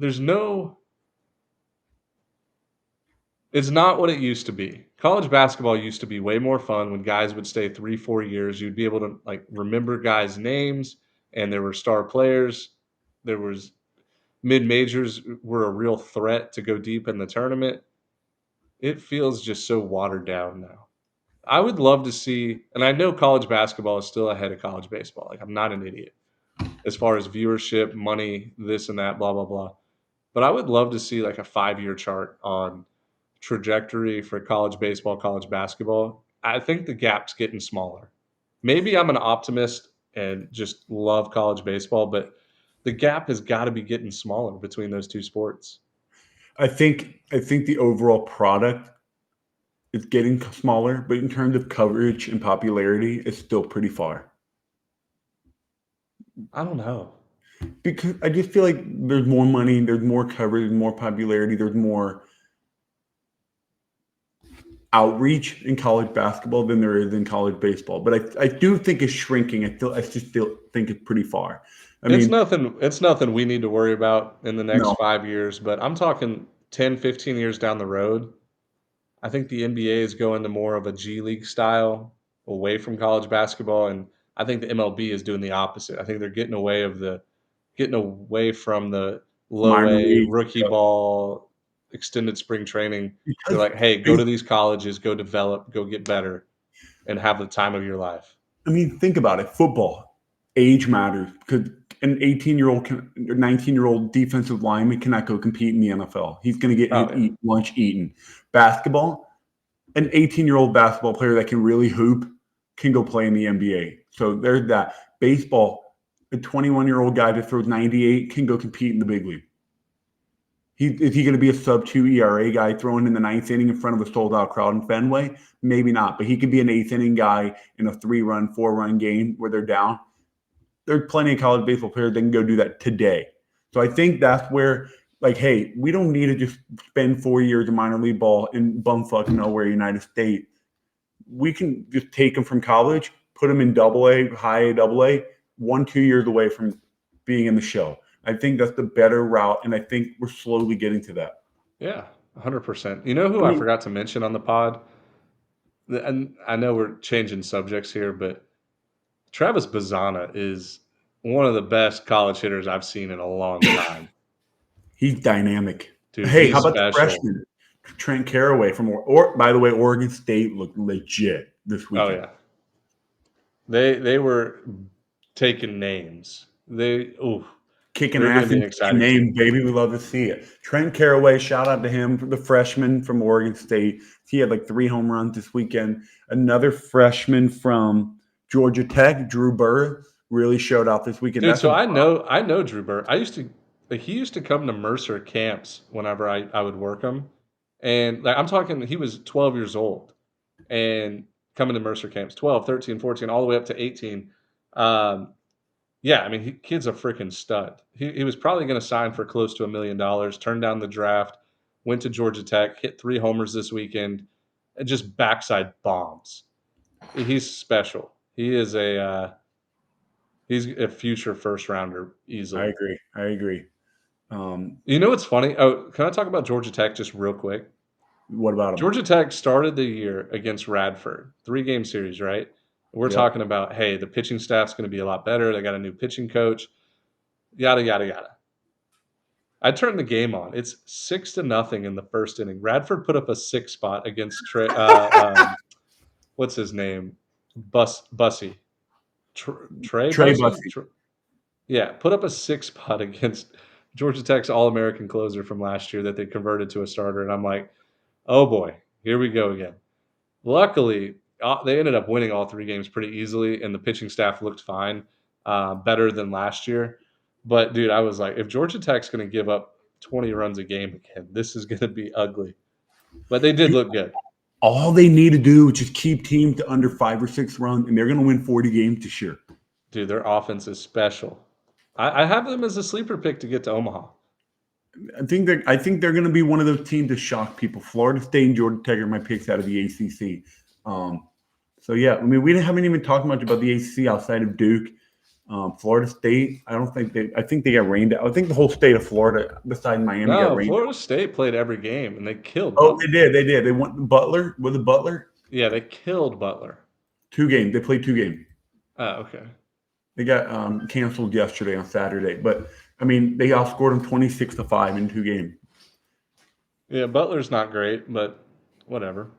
It's not what it used to be. College basketball used to be way more fun when guys would stay 3, 4 years. You'd be able to like remember guys' names, and there were star players. There was mid majors were a real threat to go deep in the tournament. It feels just so watered down now. I would love to see, and I know college basketball is still ahead of college baseball. Like I'm not an idiot as far as viewership, money, this and that, blah blah blah. But I would love to see like a 5 year chart on trajectory for college baseball, college basketball. I think the gap's getting smaller. Maybe I'm an optimist and just love college baseball, but the gap has got to be getting smaller between those two sports. I think the overall product It's getting smaller, but in terms of coverage and popularity, it's still pretty far. I don't know. Because I just feel like there's more money, there's more coverage, more popularity, there's more outreach in college basketball than there is in college baseball. But I do think it's shrinking. I just still think it's pretty far. I It's mean, nothing it's nothing we need to worry about in the next no, 5 years, but I'm talking 10, 15 years down the road. I think the NBA is going to more of a G League style away from college basketball, and I think the MLB is doing the opposite. I think they're getting away from the low minor A league. rookie Yep. ball, extended spring training. They're Because like, "Hey, go to these colleges, go develop, go get better, and have the time of your life." I mean, think about it. Football, age matters because an 18-year-old, 19-year-old defensive lineman cannot go compete in the NFL. He's going to get Oh, his yeah. lunch eaten. Basketball, an 18-year-old basketball player that can really hoop can go play in the NBA. So there's that. Baseball, a 21-year-old guy that throws 98 can go compete in the big league. Is he going to be a sub 2 ERA guy throwing in the ninth inning in front of a sold out crowd in Fenway? Maybe not, but he could be an eighth inning guy in a 3-run, 4-run game where they're down. There's plenty of college baseball players that can go do that today. So I think that's where, like, hey, we don't need to just spend 4 years of minor league ball in bumfuck nowhere, United States. We can just take them from college, put them in double A, high A, double A, 1, 2 years away from being in the show. I think that's the better route, and I think we're slowly getting to that. Yeah, 100%. You know I who I mean, forgot to mention on the pod? And I know we're changing subjects here, but Travis Bazzana is one of the best college hitters I've seen in a long time. he's dynamic. Dude, Hey, how he's about the special. freshman Trent Caraway from or by the way, Oregon State looked legit this Oh, weekend. yeah. They were taking names. Kicking They're gonna ass be and an taking exciting team. names, baby. We love to see it. Trent Caraway, shout out to him, the freshman from Oregon State. He had like 3 home runs this weekend. Another freshman from Georgia Tech, Drew Burr, really showed out this weekend. Dude, That's so a I know Drew Burr. He used to come to Mercer camps whenever I would work him, and, like, I'm talking he was 12 years old and coming to Mercer camps, 12, 13, 14, all the way up to 18. Um, yeah, I mean, kid's a freaking stud. He was probably gonna sign for close to $1,000,000, turned down the draft, went to Georgia Tech, hit 3 homers this weekend, and just backside bombs. He's special. He's a future first rounder I easily. agree. I agree. Um, You know what's funny? Oh, can I talk about Georgia Tech just real quick? what about him? Georgia Tech started the year against Radford, 3-game series, right? We're Yep. talking about, hey, the pitching staff's going to be a lot better. They got a new pitching coach, yada yada yada. I turned the game on. It's 6-0 in the first inning. Radford put up a 6 spot against what's his name, Bussy, Trey Trey Bussy. Bussey. Yeah, put up a 6 spot against Georgia Tech's All American closer from last year that they converted to a starter, and I'm like, oh boy, here we go again. Luckily, they ended up winning all 3 games pretty easily, and the pitching staff looked fine, better than last year. But, dude, I was like, if Georgia Tech's gonna give up 20 runs a game again, this is gonna be ugly. But they did look good. All they need to do is just keep teams to under 5 or 6 runs, and they're going to win 40 games this year. Dude, their offense is special. I have them as a sleeper pick to get to Omaha. I think they're going to be one of those teams to shock people. Florida State and Georgia Tech are my picks out of the ACC. So yeah, I mean, we haven't even talked much about the ACC outside of Duke. Florida State, I don't think they. I think they got rained out. I think the whole state of Florida, besides Miami, got No, rained Florida out. State played every game, and they killed Oh, they Butler. did. They did. They went Butler. Was it Butler? Yeah, they killed Butler. 2 games. They played 2 games. Oh, okay. They got canceled yesterday on Saturday, but I mean, they outscored them 26-5 in 2 games. Yeah, Butler's not great, but whatever.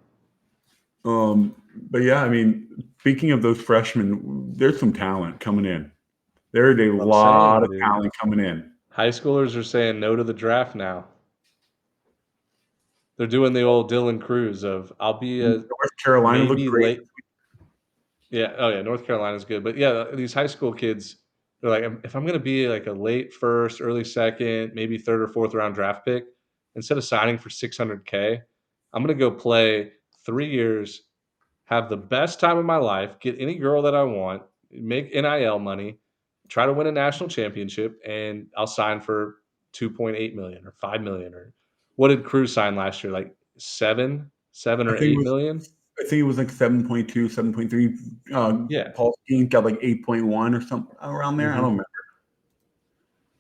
But yeah, I mean, speaking of those freshmen, there's some talent coming in. There is a What I'm lot saying, of dude. talent coming in. High schoolers are saying no to the draft now. They're doing the old Dylan Cruz of I'll be a North Carolina looked maybe great. late. Yeah, oh yeah, North Carolina's good, but yeah, these high school kids, they're like, if I'm gonna be like a late first, early second, maybe third or fourth round draft pick, instead of signing for 600K, I'm gonna go play 3 years, have the best time of my life, get any girl that I want, make NIL money, try to win a national championship, and I'll sign for 2.8 million or 5 million. Or what did Cruz sign last year? Like 7 I or think it eight was million? I think it was like 7.2, 7.3. Yeah. Paul Skeens got like 8.1 or something around there. I don't Mhm. remember.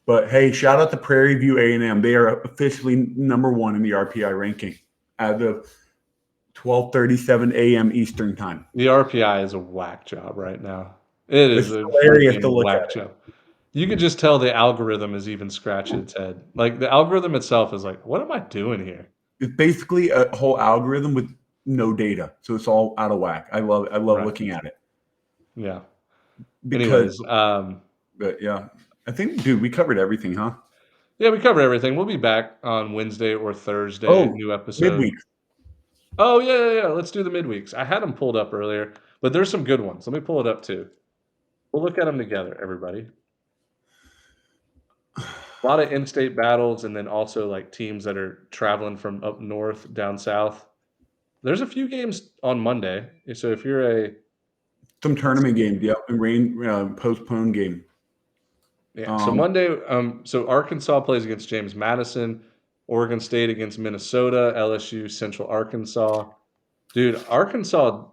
But hey, shout out to Prairie View A&M. They are officially number one in the RPI ranking as of 12:37 a.m. Eastern time. The RPI is a whack job right now. It It's is a hilarious to freaking look whack at it. job. You could just tell the algorithm is even scratching its head. Like, the algorithm itself is like, "What am I doing here?" It's basically a whole algorithm with no data, so it's all out of whack. I love Right. looking at it Yeah. because. Anyways, But yeah, I think, dude, we covered everything, huh? yeah, we covered everything. We'll be back on Wednesday or Thursday, Oh, new episode. midweek. Oh, yeah, yeah, yeah, let's do the midweeks. I had them pulled up earlier, but there's some good ones. Let me pull it up too. We'll look at them together, everybody. A lot of in-state battles and then also, like, teams that are traveling from up north down south. There's a few games on Monday, so if you're a Some let's tournament see. games, yep, and rain postponed game. Yeah, so Um, Monday, so Arkansas plays against James Madison, Oregon State against Minnesota, LSU, Central Arkansas. Dude, Arkansas,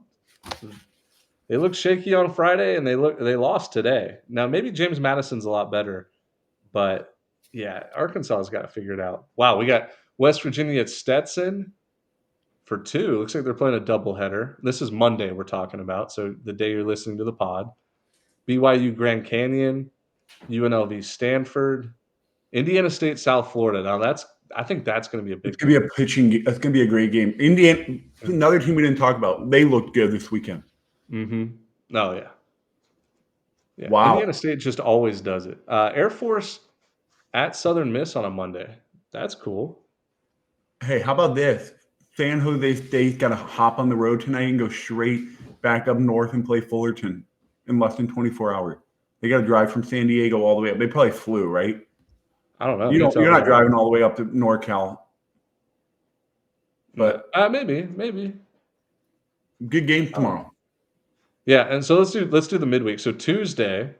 they look shaky on Friday and they lost today. Now maybe James Madison's a lot better, but yeah, Arkansas's got to figure it out. Wow, we got West Virginia at Stetson for 2. Looks like they're playing a doubleheader. This is Monday we're talking about, so the day you're listening to the pod. BYU Grand Canyon, UNLV Stanford, Indiana State South Florida. Now I think that's going to be a it's big gonna be one. a pitching. It's gonna be a great game. Indiana, another team we didn't talk about. They looked good this weekend. Mhm. Oh yeah. Yeah. Wow. Indiana State just always does it. Air Force at Southern Miss on a Monday. That's cool. Hey, how about this? San Jose State's got to hop on the road tonight and go straight back up north and play Fullerton in less than 24 hours. They got to drive from San Diego all the way up. They probably flew, right? I don't know. You You don't. tell You're not me. driving all the way up to NorCal, No. but Maybe. good games I don't know. tomorrow. Yeah, and so let's do the midweek. So Tuesday,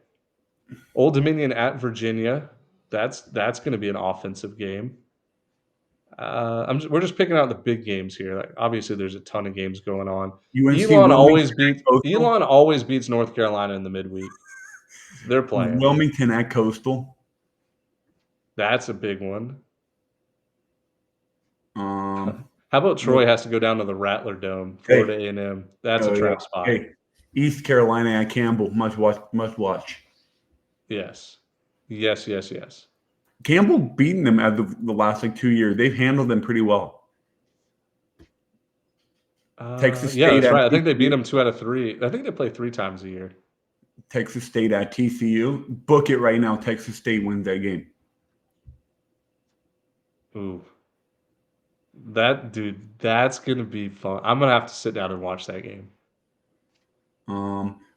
Old Dominion at Virginia. That's going to be an offensive game. We're just picking out the big games here. Like, obviously, there's a ton of games going on. UNC Wilmington at Coastal. Elon always beats North Carolina in the midweek. They're playing. Wilmington at Coastal. That's a big one. Um, How about Troy has to go down to the Rattler Dome, hey, Florida A&M? That's a oh yeah. trap spot. Hey, East Carolina at Campbell. Must watch. Must watch. Yes. Yes, yes, yes. Campbell beaten them at the last like 2 years. They've handled them pretty well. Texas Yeah, State that's at right. I think they beat TCU. them 2 out of 3. I think they play 3 times a year. Texas State at TCU. Book it right now. Texas State wins that game. Ooh. That's gonna be fun. I'm gonna have to sit down and watch that game.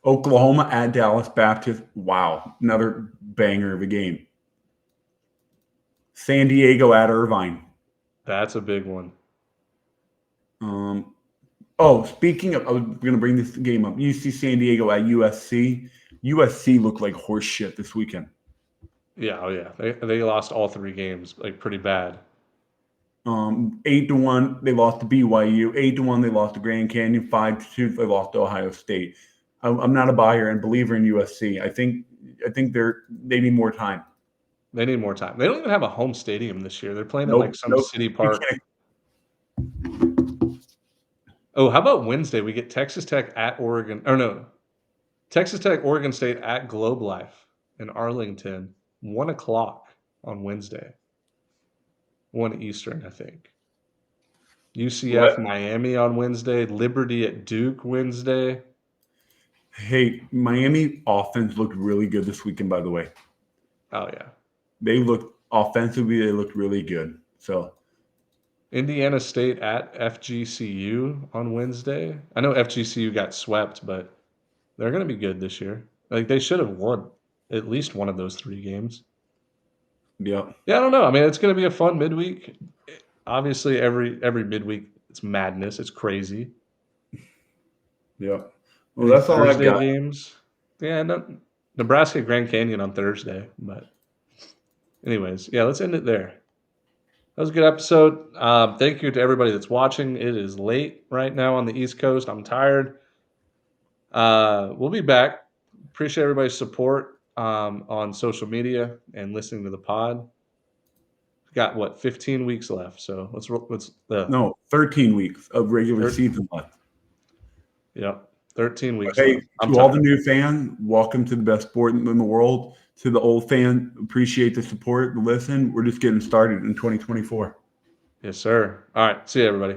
Oklahoma at Dallas Baptist. Wow, another banger of a game. San Diego at Irvine. That's a big one. Um, speaking of, I was going to bring this game up. UC San Diego at USC. USC looked like horse shit this weekend. Yeah, oh yeah. They lost all 3 games, like, pretty bad. 8-1, they lost to BYU. 8-1, they lost to Grand Canyon. 5-2, they lost to Ohio State. I'm not a buyer and believer in USC. I think they need more time. They need more time. They don't even have a home stadium this year. They're playing in, like, Nope, some nope. city You park. can't. Oh, how about Wednesday? We get Texas Tech at Oregon, or no, Texas Tech, Oregon State at Globe Life in Arlington, 1 o'clock on Wednesday. 1 Eastern, I think. UCF, What? Miami on Wednesday, Liberty at Duke Wednesday. Hey, Miami offense looked really good this weekend. By the way, Oh, yeah. they looked offensively. They looked really good. So Indiana State at FGCU on Wednesday. I know FGCU got swept, but they're gonna be good this year. Like, they should have won at least one of those 3 games. yeah. Yeah, I don't know. I mean, it's gonna be a fun midweek. Obviously, every midweek, it's madness, it's crazy. Yeah. Well, Any that's all I Thursday got. games? Yeah, no, Nebraska Grand Canyon on Thursday. But anyways, yeah, let's end it there. That was a good episode. Thank you to everybody that's watching. It is late right now on the East Coast. I'm tired. We'll be back. Appreciate everybody's support on social media and listening to the pod. We've got what 15 weeks left, so let's No, 13 weeks of regular 13, season left. yeah, 13 weeks Hey, left. I'm to all the tired. new fan, welcome to the best sport in the world. To the old fan, appreciate the support, the listen. We're just getting started in 2024. Yes, sir. All right. See you, everybody.